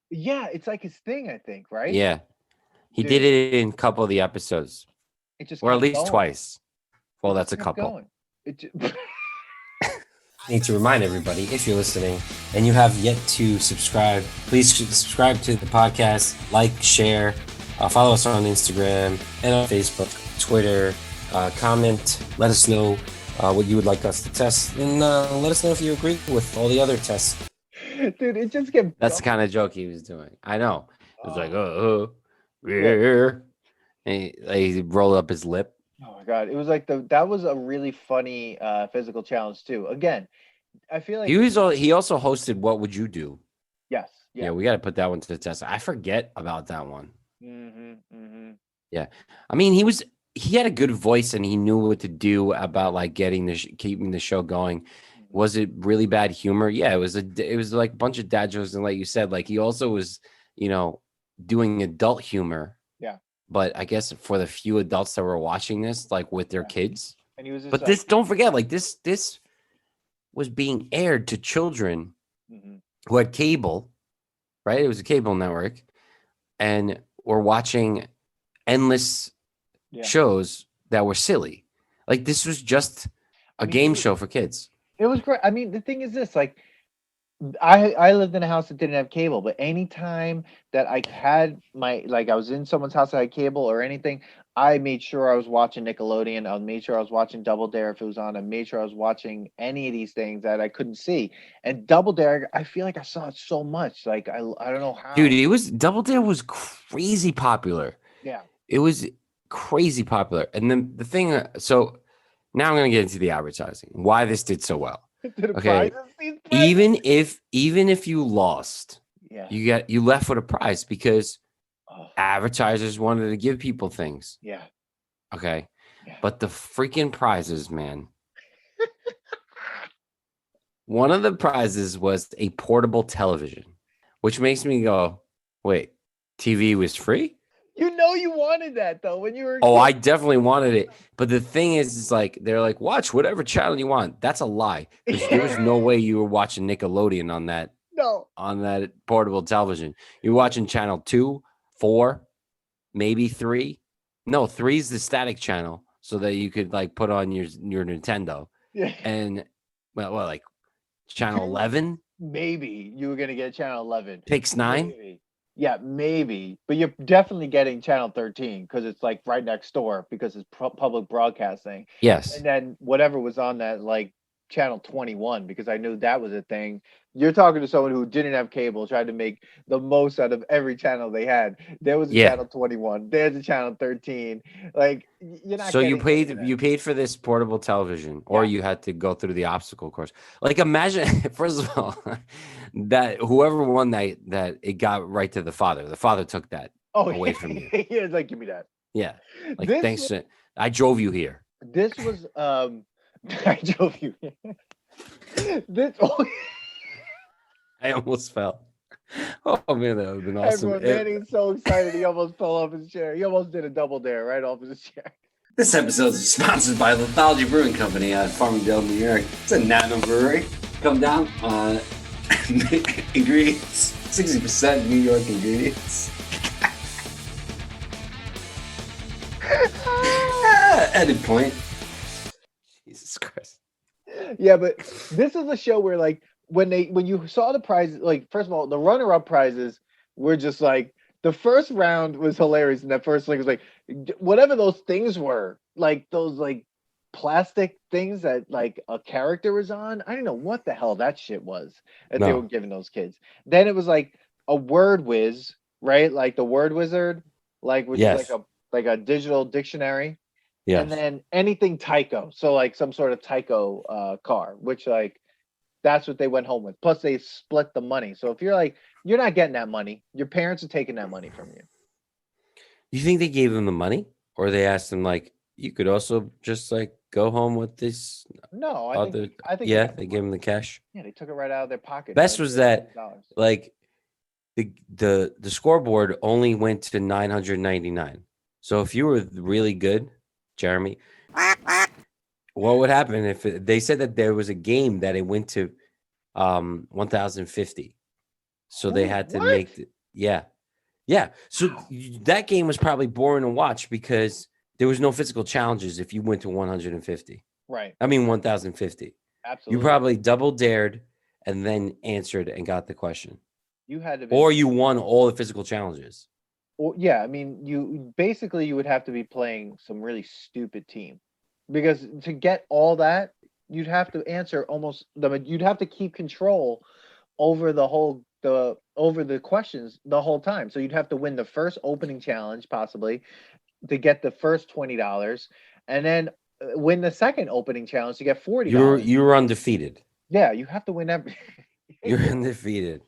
yeah, it's like his thing, I think, right? Yeah. He did Dude, it in a couple of the episodes, it just or at kept least going. twice. Well, It just that's a kept couple. going. It just, I need to remind everybody, if you're listening and you have yet to subscribe, please subscribe to the podcast, like, share, follow us on Instagram and on Facebook, Twitter, comment, let us know what you would like us to test, and let us know if you agree with all the other tests. dude, it just kept That's the going. kind of joke he was doing. I know. It was like, Oh, yeah. yeah. And he rolled up his lip. Oh my God. It was like that was a really funny physical challenge too. Again, I feel like He also hosted What Would You Do? yes, Yeah, yeah. we got to put that one to the test. I forget about that one. Mm-hmm. Yeah, I mean, he had a good voice and he knew what to do about like getting keeping the show going. Hmm. Was it really bad humor? Yeah, it was like a bunch of dad jokes, and like you said, like he also was, you know, doing adult humor. Yeah, But I guess for the few adults that were watching this, like with their yeah. kids, And he was just but like, this, don't forget, like this was being aired to children hmm, who had cable, right? It was a cable network, and were watching endless yeah. shows that were silly. Like this was just I a mean, game show for kids. it was great. I mean, the thing is this, like, I lived in a house that didn't have cable, but anytime that I had my like I was in someone's house that had cable or anything, I made sure I was watching Nickelodeon. I made sure I was watching Double Dare if it was on. I made sure I was watching any of these things that I couldn't see. And Double Dare, I feel like I saw it so much. Like I don't know Dude, how. it was Double Dare was crazy popular. Yeah. It was crazy popular. And then the thing, so now I'm going to get into the advertising. Why this did so well. To the Okay, prizes, these prizes. even if you lost, Yeah. you left with a prize because Oh, advertisers wanted to give people things. yeah. Okay, Yeah. but the freaking prizes, man. One of the prizes was a portable television, which makes me go, wait, TV was free? You know you wanted that though when you were a Oh, kid. I definitely wanted it. But the thing is like, they're like, watch whatever channel you want. That's a lie because there was no way you were watching Nickelodeon No. on that portable television. You're watching channel 2, 4, maybe 3. No, 3 is the static channel so that you could like put on your Nintendo. Yeah. And well like channel Two, 11, maybe you were gonna get channel 11. Pix 9. Maybe. Yeah, maybe. But you're definitely getting channel 13 because it's like right next door because it's public broadcasting. Yes. And then whatever was on that, like channel 21, because I knew that was a thing. You're talking to someone who didn't have cable, tried to make the most out of every channel they had. There was a Yeah. channel 21, there's a channel 13. Like, you're not So getting any of that. you paid for this portable television, or Yeah. you had to go through the obstacle course. Like imagine, first of all, that whoever won that it got right to the father. The father took that Oh, away from you. he was like, give me that. Yeah. Like This thanks. I drove you here. this was I drove you. This oh, I almost fell. Oh man, that would have been awesome. everyone, man, he's so excited he almost fell off his chair. He almost did a double dare right off his chair. This episode is sponsored by Lithology Brewing Company out of Farmingdale, New York. It's a National brewery. Come down on ingredients, 60% New York ingredients. Edit point. Jesus Christ. Yeah, but this is a show where like when you saw the prizes, like first of all, the runner-up prizes were just like the first round was hilarious, and that first like was like whatever those things were, like those like plastic things that like a character was on. I don't know what the hell that shit was that they were giving those kids. Then it was like a word whiz, right? Like the word wizard, like which is like a digital dictionary. Yes. And then anything Tyco, so like some sort of Tyco car, which like that's what they went home with. Plus they split the money. So if you're like you're not getting that money, your parents are taking that money from you. You think they gave them the money, or they asked them like you could also just like go home with this? No, I think they gave them the cash. Yeah, they took it right out of their pocket. Best was that like the scoreboard only went to 999. So if you were really good, Jeremy, what would happen if they said that there was a game that it went to 1050? So they had to make yeah. So that game was probably boring to watch because there was no physical challenges if you went to 150. Right. I mean 1050. Absolutely. You probably double dared and then answered and got the question. You had to or you won all the physical challenges. Well, yeah, I mean, you would have to be playing some really stupid team, because to get all that, you'd have to answer you'd have to keep control over the questions the whole time. So you'd have to win the first opening challenge possibly to get the first $20, and then win the second opening challenge to get $40. You're undefeated. Yeah, you have to win every. You're undefeated.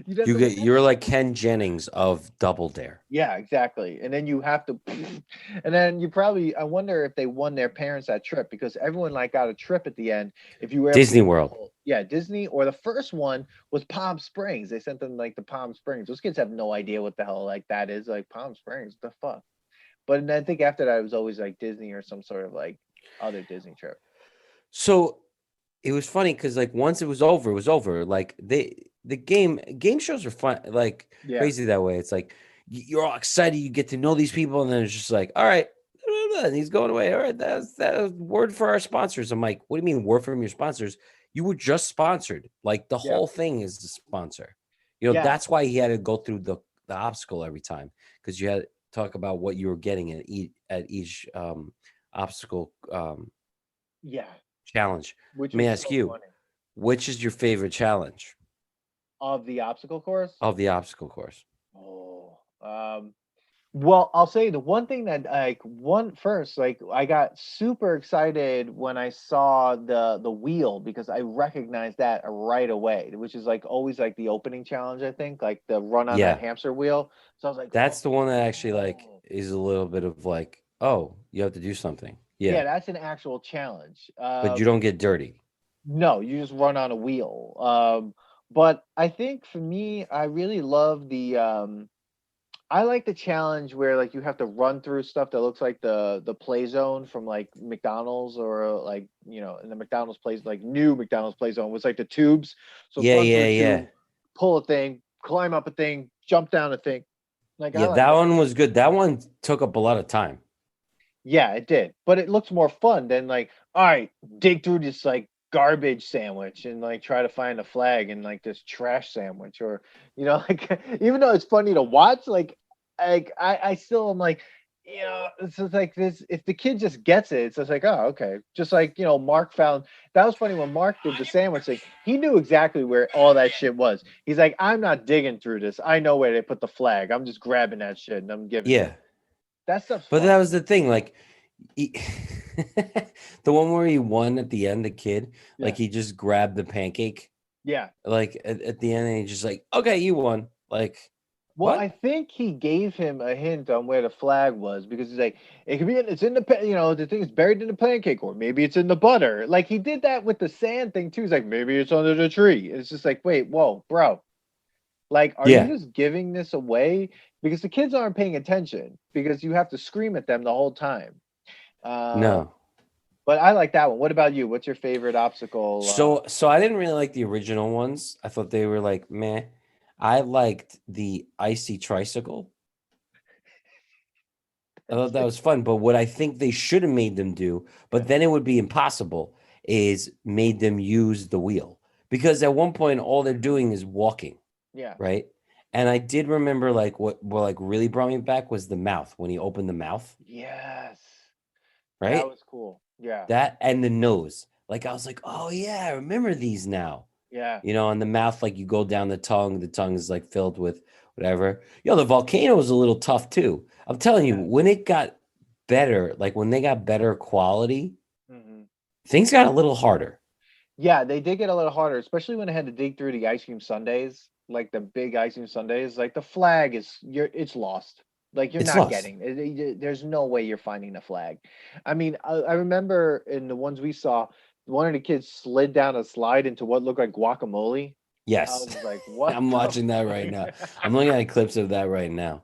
You're like Ken Jennings of Double Dare. Yeah, exactly. And then you have to, and then you probably, I wonder if they won their parents that trip, because everyone like got a trip at the end. If you were Disney World. Yeah, Disney, or the first one was Palm Springs. They sent them like to Palm Springs. Those kids have no idea what the hell like that is, like Palm Springs. What the fuck? But I think after that it was always like Disney or some sort of like other Disney trip. So it was funny because like once it was over, it was over. Like the game shows are fun, like crazy that way. It's like you're all excited, you get to know these people, and then it's just like, all right, and he's going away. All right, that's word for our sponsors. I'm like, what do you mean word from your sponsors? You were just sponsored. Like the whole thing is the sponsor. You know, that's why he had to go through the obstacle every time, because you had to talk about what you were getting at each obstacle challenge. Let me ask you, which is your favorite challenge? Of the obstacle course? Of the obstacle course. Oh, well, I'll say the one thing that I got super excited when I saw the wheel, because I recognized that right away, which is like always like the opening challenge, I think, like the run on that hamster wheel. So I was like, that's the one that actually like is a little bit of like, oh, you have to do something. Yeah, that's an actual challenge. But you don't get dirty. No, you just run on a wheel. But I think for me, I really love I like the challenge where like you have to run through stuff that looks like the play zone from like McDonald's, or like, you know, in the McDonald's place, like new McDonald's play zone was like the tubes. So tube, pull a thing, climb up a thing, jump down a thing. Like that one was good. That one took up a lot of time. Yeah, it did. But it looks more fun than like, all right, dig through this like garbage sandwich and like try to find a flag in like this trash sandwich, or, you know, like, even though it's funny to watch, like I still am like, you know, it's just like this, if the kid just gets it, it's just like, oh, okay. Just like, you know, Mark found, that was funny when Mark did the sandwich thing, he knew exactly where all that shit was. He's like, I'm not digging through this, I know where they put the flag, I'm just grabbing that shit and I'm giving it. That stuff. But that was the thing, like the one where he won at the end, the kid, like he just grabbed the pancake. Yeah. Like at the end, and he's just like, okay, you won. Like, well, what? I think he gave him a hint on where the flag was, because he's like, it could be, it's in the, you know, the thing is buried in the pancake, or maybe it's in the butter. Like he did that with the sand thing too. He's like, maybe it's under the tree. It's just like, wait, whoa, bro. Like, are you just giving this away? Because the kids aren't paying attention, because you have to scream at them the whole time. Uh, No. but I like that one. What about you? What's your favorite obstacle? So I didn't really like the original ones. I thought they were like meh. I liked the icy tricycle. I thought that was fun. But what I think they should have made them do, but then it would be impossible, is made them use the wheel. Because at one point all they're doing is walking, Yeah. right? And I did remember like what like really brought me back was the mouth when he opened the mouth, Yes. That right? was cool. Yeah. That and the nose. Like I was like, oh yeah, I remember these now. Yeah. And the mouth, like you go down the tongue is like filled with whatever. The volcano was a little tough too. I'm telling you, Yes. when it got better, like when they got better quality, Hmm. things got a little harder. Yeah, they did get a little harder, especially when I had to dig through the ice cream sundaes, like the big ice cream sundaes. Like the flag is it's lost. Like you're It's not lost. getting it. There's no way you're finding the flag. I mean, I remember in the ones we saw, one of the kids slid down a slide into what looked like guacamole. I Yes. was like, what I'm the watching that right now. I'm fuck? looking at clips of that right now.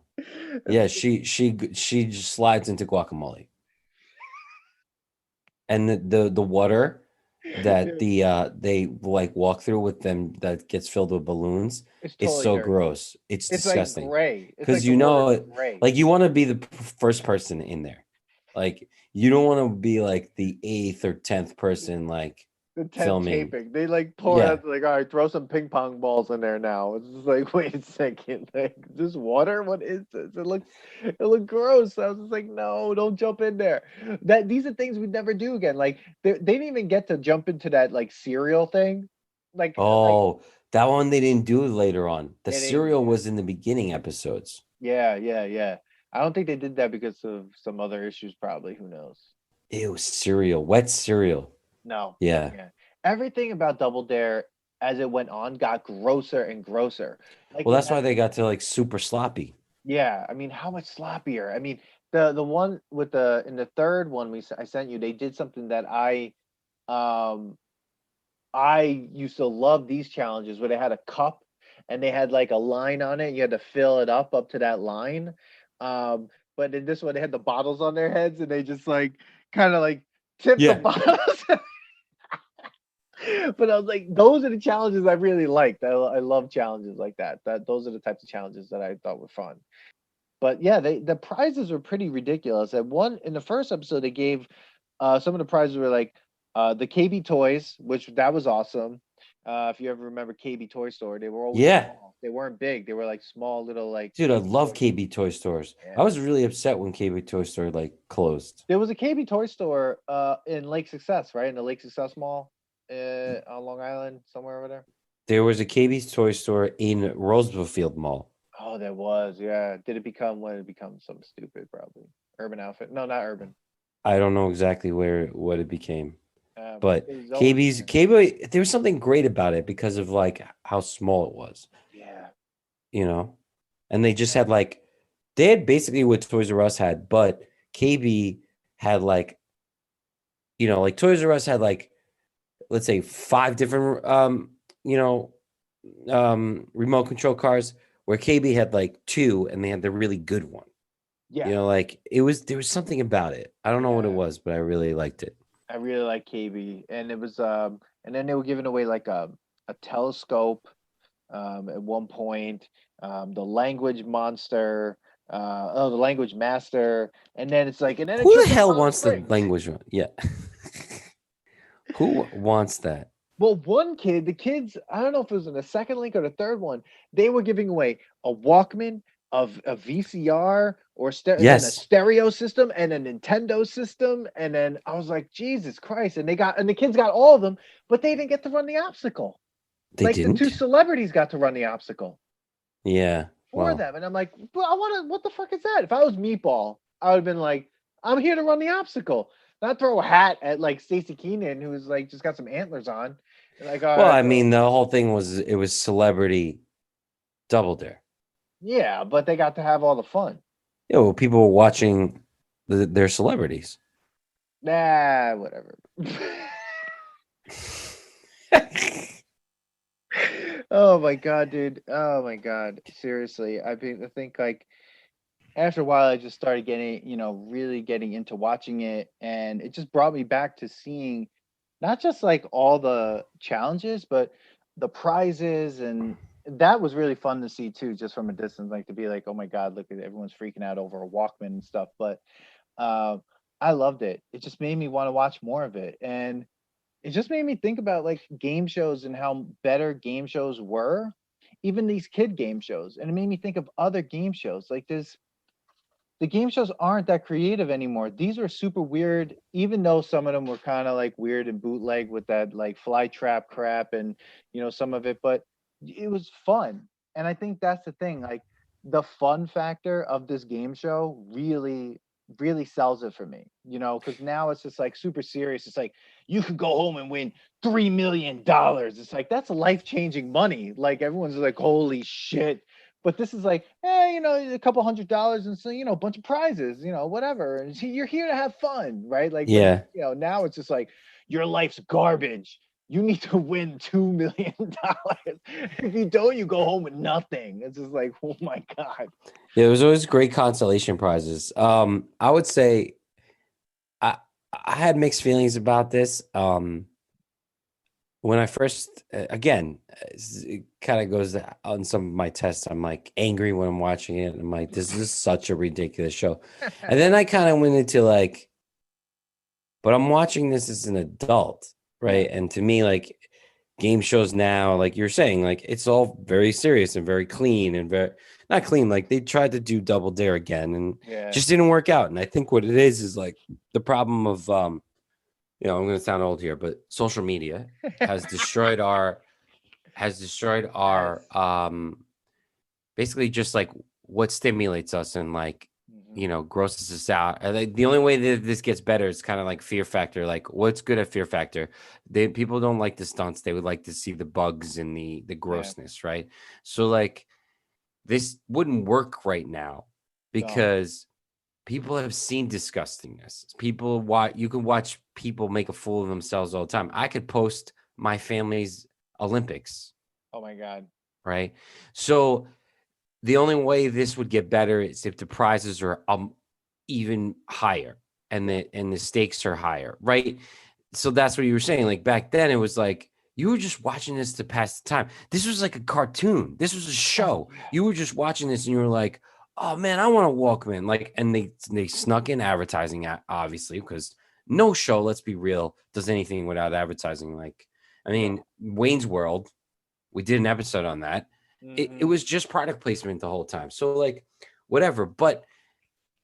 Yeah, she just slides into guacamole. And the water that they like walk through with them that gets filled with balloons It's is totally so dirty. gross. It's It's like disgusting. gray. It's Because like the water's gray. like you want to be the first person in there. Like you don't want to be like the eighth or 10th person like The 10th filming. taping. They like pour Yeah. out like, all right, throw some ping pong balls in there now. It's just like, wait a second, like this water? What is this? It looked gross. I was just like, no, don't jump in there. That these are things we'd never do again. Like they didn't even get to jump into that like cereal thing. Like Oh, that one they didn't do later on. The yeah, they cereal was in the beginning episodes. yeah. I don't think they did that because of some other issues, probably. Who knows? Ew, cereal, wet cereal. No. Yeah. Yeah. Everything about Double Dare as it went on got grosser and grosser. Like Well, we that's had why they got to like super sloppy. Yeah, I mean, how much sloppier? I mean, the one with the in the third one I sent you, they did something that um I used to love these challenges where they had a cup and they had like a line on it. You had to fill it up to that line. But in this one, they had the bottles on their heads and they just like kind of like tip the Yeah. bottles. But I was like, those are the challenges I really liked. I love challenges like that. Those are the types of challenges that I thought were fun. But yeah, the prizes were pretty ridiculous. At one in the first episode, they gave some of the prizes were like the KB toys, which that was awesome. If you ever remember KB Toy Store, they were always Yeah. small. They weren't big. They were like small little like Dude, I KB love toy. KB Toy Stores. I Yeah. was really upset when KB Toy Store like closed. There was a KB Toy Store in Lake Success, right? In the Lake Success Mall on Long Island, somewhere over there. There was a KB's Toy Store in Roosevelt Mall. Oh, there was, yeah. Did it become what did it become? Something stupid, probably. Urban Outfit. No, not Urban. I don't know exactly what it became, but It was always KB's KB. There was something great about it because of like how small it was, yeah. you know, and they just had like they had basically what Toys R Us had, but KB had like like Toys R Us had like let's say five different you know remote control cars where KB had like two and they had the really good one. Yeah. Like there was something about it. I don't know what it Yeah. was, but I really liked it. I really like KB. And it was and then they were giving away like a telescope at one point, the language monster, the language master, and then it's like and then a Who trip the to hell Palm wants the Springs. language one? Yeah. Who wants that? Well, one kid, the kids, I don't know if it was in the second link or the third one, they were giving away a Walkman, of a VCR, and then a Yes, stereo system and a Nintendo system. And then I was like, Jesus Christ. And the kids got all of them, but they didn't get to run the obstacle. they Like the two didn't. celebrities got to run the obstacle Yeah. for Well, them. And I'm like, well, what the fuck is that? If I was Meatball, I would have been like, I'm here to run the obstacle. Not throw a hat at like Stacey Keenan, who's like just got some antlers on. Like, all well, right, I mean, the whole thing was it was celebrity double dare. yeah, but they got to have all the fun. Well, people were watching their celebrities. Nah, whatever. Oh my god, dude. Oh my god. Seriously. I think like after a while, I just started getting, really getting into watching it, and it just brought me back to seeing not just like all the challenges, but the prizes, and that was really fun to see too, just from a distance, like to be like, oh my God, look at everyone's freaking out over a Walkman and stuff. But uh, I loved it. It just made me want to watch more of it, and it just made me think about like game shows and how better game shows were, even these kid game shows, and it made me think of other game shows like this. The game shows aren't that creative anymore. These are super weird, even though some of them were kind of like weird and bootleg with that like fly trap crap and some of it, but it was fun. And I think that's the thing. Like the fun factor of this game show really, really sells it for me, because now it's just like super serious. It's like you could go home and win $3 million. It's like that's life-changing money. Like everyone's like, holy shit. But this is like, a couple $100 and so, a bunch of prizes, whatever. And you're here to have fun, right? Like, but Yeah. now it's just like your life's garbage. You need to win $2 million. If you don't, you go home with nothing. It's just like, oh my God. Yeah, there was always great consolation prizes. I would say I I had mixed feelings about this. When I first, again, it kind of goes on some of my tests. I'm like angry when I'm watching it. I'm like, this is such a ridiculous show. And then I kind of went into like, but I'm watching this as an adult, Yeah. right? And to me, like game shows now, like you're saying, like it's all very serious and very clean and very not clean. Like they tried to do Double Dare again and Yeah. just didn't work out. And I think what it is like the problem of I'm going to sound old here, but social media has destroyed our Yes. basically just like what stimulates us and like Hmm. grosses us out. And like, the only way that this gets better is kind of like Fear Factor. Like what's good at Fear Factor? People don't like the stunts. They would like to see the bugs and the Yeah. grossness, right? So like this wouldn't work right now No. because people have seen disgustingness. You can watch people make a fool of themselves all the time. I could post my family's Olympics, Oh my God. right? So the only way this would get better is if the prizes are even higher and the stakes are higher, right? So that's what you were saying. Like back then, it was like you were just watching this to pass the time. This was like a cartoon. This was a Oh show. yeah. You were just watching this, and you were like, "Oh man, I want a Walkman!" Like, and they snuck in advertising, obviously, because no show, let's be real, does anything without advertising. Like, I No. mean, Wayne's World, we did an episode on that. It Hmm. was just product placement the whole time. So like, whatever. But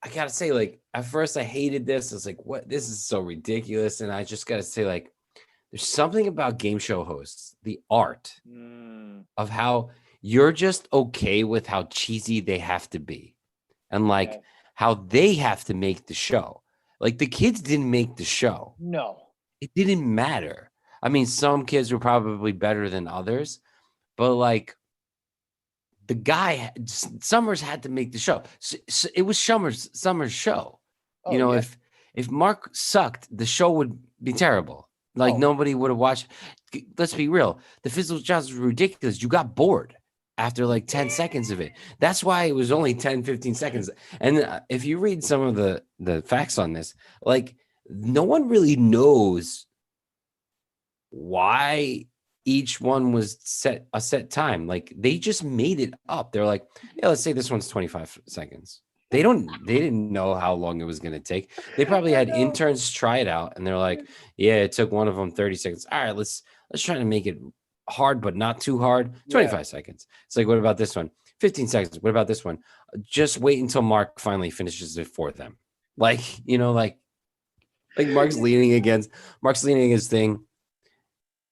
I gotta say, like, at first I hated this. I was like, what? This is so ridiculous. And I just gotta say, like, there's something about game show hosts, the art Mm. of how you're just okay with how cheesy they have to be and like Yes. how they have to make the show. Like the kids didn't make the show. No. It didn't matter. I mean, some kids were probably better than others, but like the guy Summers had to make the show. So it was Summers' show. Oh yeah. If Mark sucked, the show would be terrible. Like Oh nobody would have watched. Let's be real. The physical challenges were ridiculous. You got bored after like 10 seconds of it. That's why it was only 10, 15 seconds. And if you read some of the facts on this, like no one really knows why each one was set a set time. Like they just made it up. They're like, yeah, let's say this one's 25 seconds. They didn't know how long it was going to take. They probably I had know. interns try it out and they're like, yeah, it took one of them 30 seconds. All right, let's try to make it hard but not too hard. Yeah. 25 seconds. It's like, what about this one? 15 seconds. What about this one? Just wait until Mark finally finishes it for them. Like, like Mark's leaning against thing.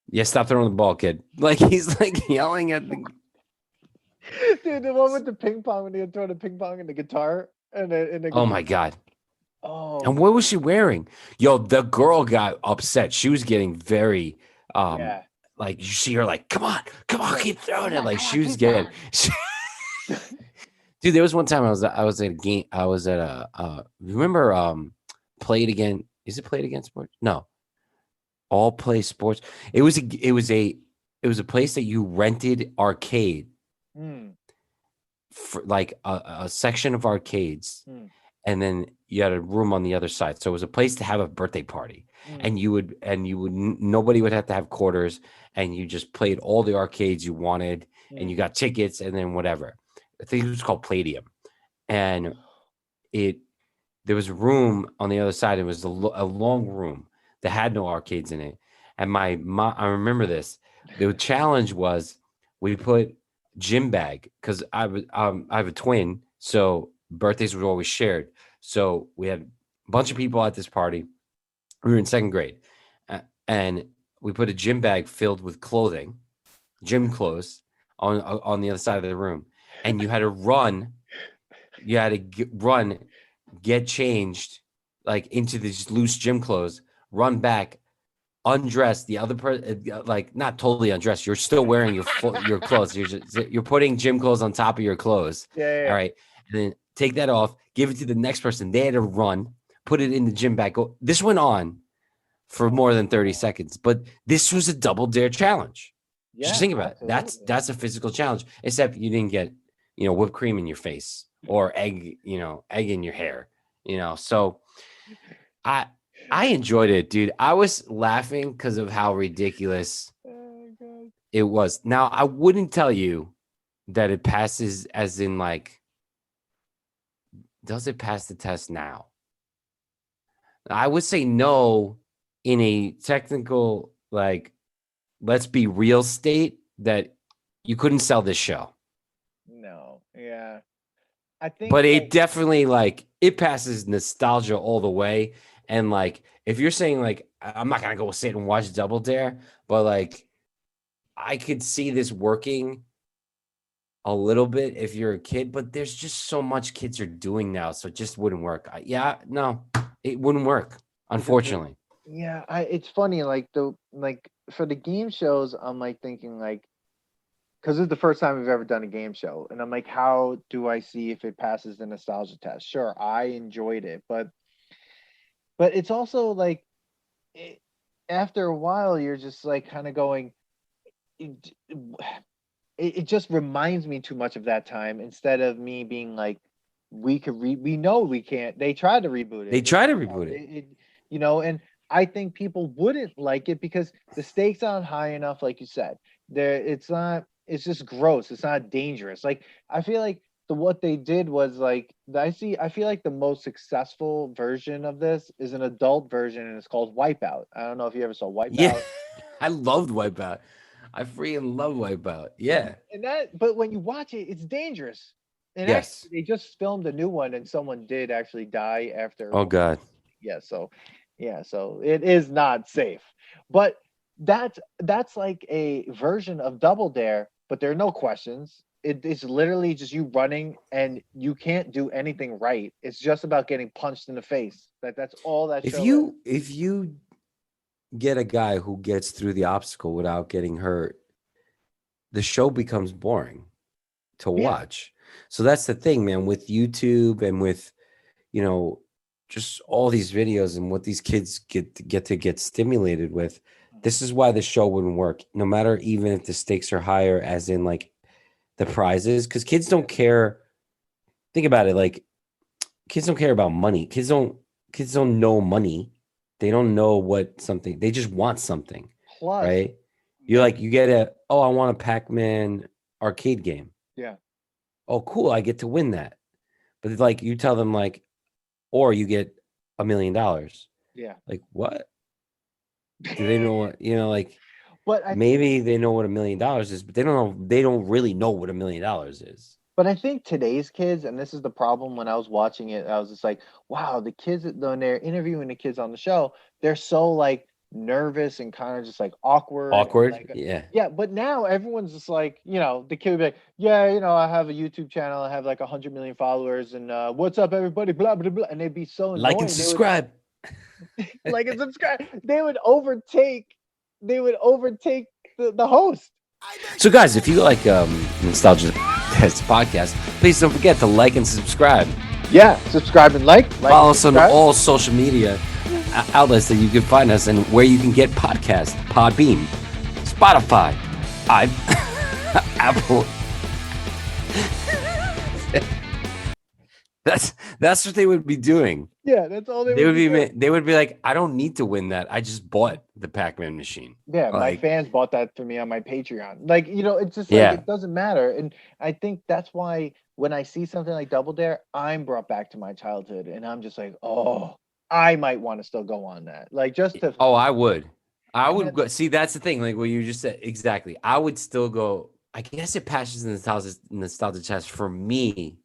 Yeah, stop throwing the ball, kid. Like he's like yelling at the. Dude, the one with the ping pong when they throw the ping pong in the guitar and the Oh my guitar. god! Oh And what was man. she wearing? Yo, the girl got upset. She was getting very, Yeah. like you see her like, come on, Yeah. keep throwing Come it. on, Like come on, she was keep getting. going. Dude, there was one time I was at a game. I was at a. Remember, Play It Again. Is it Play It Again Sports? No, All Play Sports. It was a place that you rented arcade Mm. like a section of arcades, Mm, and then you had a room on the other side. So it was a place to have a birthday party, mm, and nobody would have to have quarters, and you just played all the arcades you wanted, and mm. you got tickets, and then whatever. I think it was called Palladium, and it there was a room on the other side. It was a long room that had no arcades in it. And my mom, I remember this. The challenge was we put gym bag because I have a twin, so birthdays were always shared. So we had a bunch of people at this party. We were in second grade, and we put a gym bag filled with clothing, gym clothes, on the other side of the room, and you had to run. You had to run, get changed, like into these loose gym clothes, run back, undress the other person, like not totally undressed. You're still wearing your clothes. You're putting gym clothes on top of your clothes. Yeah. All right, and then take that off, give it to the next person. They had to run, put it in the gym bag. This went on for more than 30 seconds, but this was a double dare challenge. Just Yeah, think about it. absolutely. That's a physical challenge, except you didn't get, whipped cream in your face or egg in your hair, So I I enjoyed it, dude. I was laughing because of how ridiculous Oh, God. it was. Now, I wouldn't tell you that it passes as in like, does it pass the test now? I would say no in a technical, like, let's be real state that you couldn't sell this show. No, yeah. I think But it like definitely it passes nostalgia all the way. And like, if you're saying like, I'm not gonna go sit and watch Double Dare, but like, I could see this working a little bit if you're a kid. But there's just so much kids are doing now, so it just wouldn't work. No, it wouldn't work, it doesn't. unfortunately. Yeah, it's funny like for the game shows, I'm like thinking like because it's the first time we've ever done a game show, and I'm like, how do I see if it passes the nostalgia test? Sure, I enjoyed it, but it's also like it, after a while, you're just like kind of going. It, it just reminds me too much of that time instead of me being like, we know we can't. They tried to reboot They it. try to reboot it. And I think people wouldn't like it because the stakes aren't high enough, like you said. It's not. It's just gross. It's not dangerous. Like I feel like what they did was like I feel like the most successful version of this is an adult version, and it's called Wipeout. I don't know if you ever saw Yeah, Wipeout. I loved Wipeout. I freaking love Wipeout. Yeah. But when you watch it, it's dangerous. And Yes. actually, they just filmed a new one, and someone did actually die after. Oh God. Yeah, so it is not safe. But that's like a version of Double Dare, but there are no questions. It's literally just you running, and you can't do anything right. It's just about getting punched in the face. That's all that If show is. you get a guy who gets through the obstacle without getting hurt, the show becomes boring to Yeah. watch. So that's the thing, man, with YouTube and with, you know, just all these videos and what these kids get stimulated with. This is why the show wouldn't work, no matter even if the stakes are higher, as in like the prizes, because kids don't care. Think about it, like kids don't care about money. Kids don't know money. They don't know what something. They just want something, Plus, right? You get I want a Pac-Man arcade game. yeah, Oh, cool, I get to win that. But it's like you tell them like, or you get $1 million. yeah. Like what? Do they know what, like But I maybe they know what $1 million is, but they don't know. They don't really know what $1 million is. But I think today's kids, and this is the problem when I was watching it, I was just like, wow, the kids, when they're interviewing the kids on the show, they're so like nervous and kind of just like awkward. And, Awkward. like, Yeah. yeah. But now everyone's just like, the kid would be like, yeah, I have a YouTube channel. I have like 100 million followers. And what's up, everybody? Blah, blah, blah. And they'd be so annoying. Like and subscribe. Like and subscribe. They would overtake the host. So, guys, if you like Nostalgia Test podcast, please don't forget to like and subscribe. Yeah, subscribe and like. Follow us on all social media outlets that you can find us and where you can get podcasts: Podbean, Spotify, Apple, That's what they would be doing. Yeah, that's all they They would would be doing. they would be like, I don't need to win that. I just bought the Pac-Man machine. Yeah, my Like, fans bought that for me on my Patreon. Like, it's just like yeah, it doesn't matter. And I think that's why when I see something like Double Dare, I'm brought back to my childhood and I'm just like, oh, I might want to still go on that. Like just to oh, I would. I and would then go. See, that's the thing. Like what you just said, exactly. I would still go. I guess it passes the nostalgia test for me.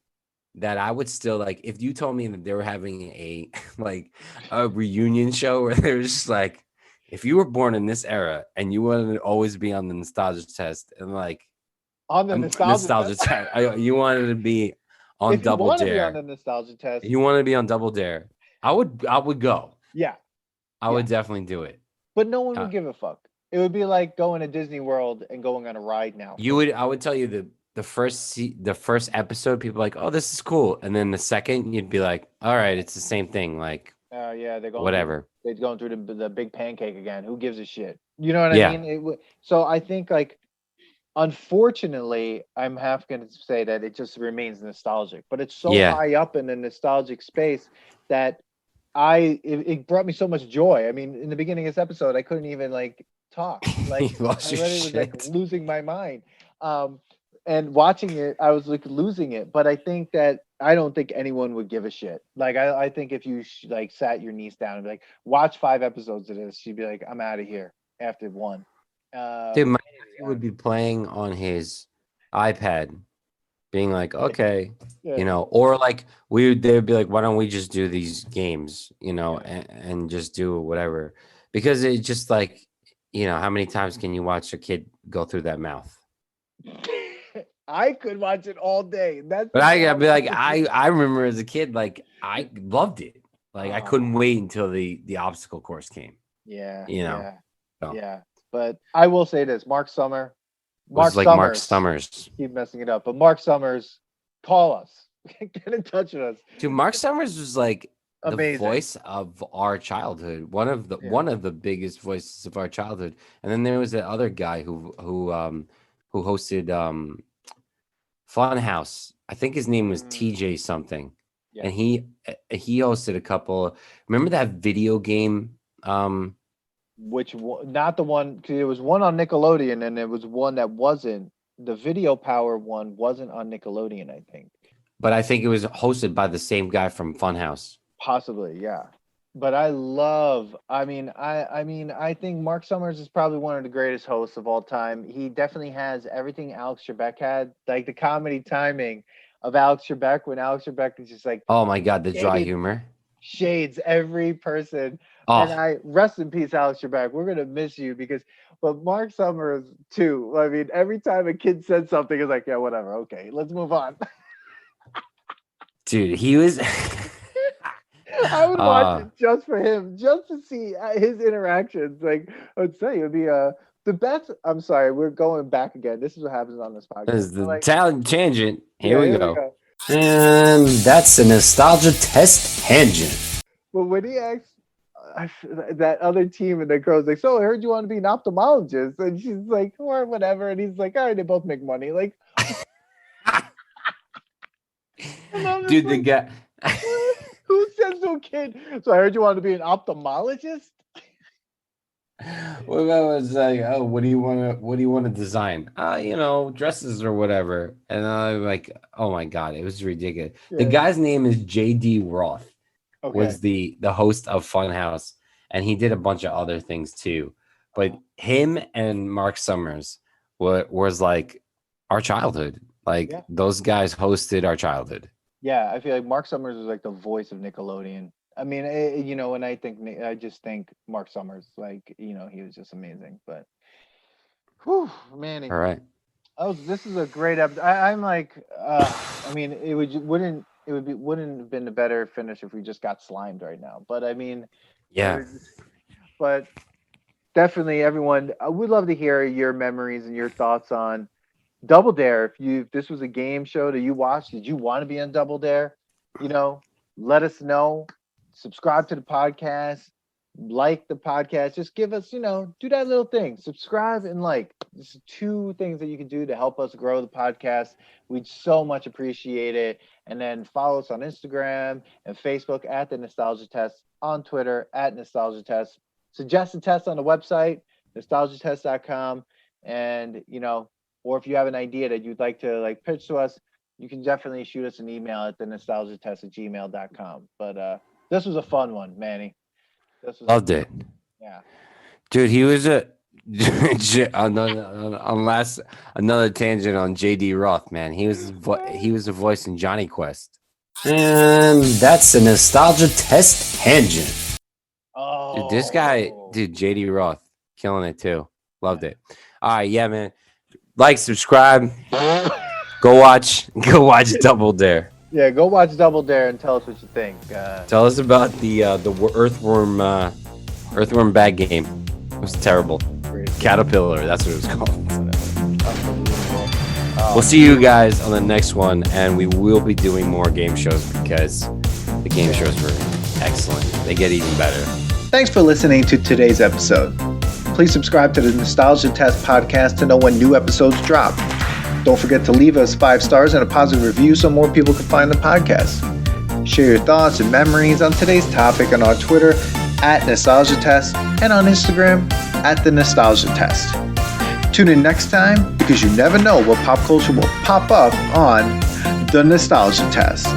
That I would still like if you told me that they were having a like a reunion show where they were just like, if you were born in this era and you wanted to always be on the nostalgia test and like on the nostalgia nostalgia test. test, you wanted to be on If you Double want to be on Dare. the nostalgia test, You want to be on Double Dare. I would go. yeah, I yeah. would definitely do it. But no one Uh, would give a fuck. It would be like going to Disney World and going on a ride now. you would. I would tell you the first episode. People are like, oh, this is cool, and then the second, you'd be like, all right, it's the same thing. Like Yeah, whatever. they're going through the big pancake again. Who gives a shit? You know what I Yeah, mean? So I think like unfortunately, I'm half going to say that it just remains nostalgic, but it's so yeah. high up in the nostalgic space that it brought me so much joy. I mean, in the beginning of this episode, I couldn't even like talk. You Like lost I your really was like shit. losing my mind. And watching it, I was like losing it. But I think that I don't think anyone would give a shit. Like I think if you like sat your niece down and be like, watch 5 episodes of this, she'd be like, I'm out of here after one. Dude, my nephew Anyway, would be playing on his iPad, being like, okay, yeah, or like they'd be like, why don't we just do these games, yeah. and just do whatever, because it just like, how many times can you watch a kid go through that mouth? I could watch it all day. That's But the I'd be problem like, with me. I remember as a kid, like I loved it. Like I couldn't Oh, wait until the obstacle course came. yeah, You know, yeah, so yeah. But I will say this, it was Mark like Mark Summers, Summers. keep messing it up, but Mark Summers, call us, get in touch with us. Dude, Mark Summers was like the Amazing. voice of our childhood, Yeah. one of the biggest voices of our childhood. And then there was that other guy who hosted Funhouse. I think his name was Mm, TJ something, yeah. and he hosted a couple. Remember that video game? Which one? Not the one. 'Cause there was one on Nickelodeon, and there was one that wasn't. The Video Power one wasn't on Nickelodeon, I think. But I think it was hosted by the same guy from Funhouse. Possibly, yeah. But I think Mark Summers is probably one of the greatest hosts of all time. He definitely has everything Alex Trebek had, like the comedy timing of Alex Trebek when Alex Trebek is just like Oh my God, the dry shades, humor. shades every person. And Oh, I rest in peace, Alex Trebek. We're gonna miss you but Mark Summers too. I mean, every time a kid said something, it's like, yeah, whatever, okay, let's move on. dude, he was. I would watch uh it just for him, just to see his interactions. Like I would say, it would be the best. I'm sorry, we're going back again. This is what happens on this This podcast. is But the like, talent tangent. Here yeah, we here we go. go. And that's a nostalgia test tangent. But when he asked that other team and the girl's like, "So I heard you want to be an ophthalmologist," and she's like, "Or whatever," and he's like, "All right, they both make money." Like, and I'm just Dude, the like, guy. who says to a kid? So I heard you want to be an ophthalmologist. What about was like, oh, what do you want to design? Dresses or whatever. And I'm like, oh my God, it was ridiculous. The Yeah. guy's name is JD Roth, Okay. was the host of Funhouse, and he did a bunch of other things too. But him and Mark Summers was like our childhood. Like Yeah. those guys hosted our childhood. Yeah, I feel like Mark Summers is like the voice of Nickelodeon. I mean, when I think I just think Mark Summers, like he was just amazing. But, whew, Manny, All right. this is a great episode. I'm like, I mean, wouldn't have been a better finish if we just got slimed right now. But I mean, Yeah. but definitely everyone, I would love to hear your memories and your thoughts on Double Dare. If this was a game show that you watched, did you want to be on Double Dare? Let us know. Subscribe to the podcast. like the podcast. Just give us, do that little thing. Subscribe and like. This is 2 things that you can do to help us grow the podcast. We'd so much appreciate it. And then follow us on Instagram and Facebook at The Nostalgia Test, on Twitter at Nostalgia Test. Suggest a test on the website, nostalgiatest.com. And, or if you have an idea that you'd like to pitch to us, you can definitely shoot us an email at thenostalgiatest@gmail.com. But this was a fun one, Manny. Loved it. Yeah. Dude, he was another tangent on JD Roth, man. He was the voice in Johnny Quest. And that's a Nostalgia Test tangent. Oh. Dude, this guy, JD Roth, killing it too. Loved it. All right, yeah, man. Like, subscribe. Go watch Double Dare. Yeah, go watch Double Dare and tell us what you think. Tell us about the earthworm bag game. It was terrible. Caterpillar, that's what it was called. We'll see you guys on the next one, and we will be doing more game shows because the game shows were excellent. They get even better. Thanks for listening to today's episode. Please subscribe to the Nostalgia Test podcast to know when new episodes drop. Don't forget to leave us 5 stars and a positive review so more people can find the podcast. Share your thoughts and memories on today's topic on our Twitter at Nostalgia Test and on Instagram at The Nostalgia Test. Tune in next time because you never know what pop culture will pop up on The Nostalgia Test.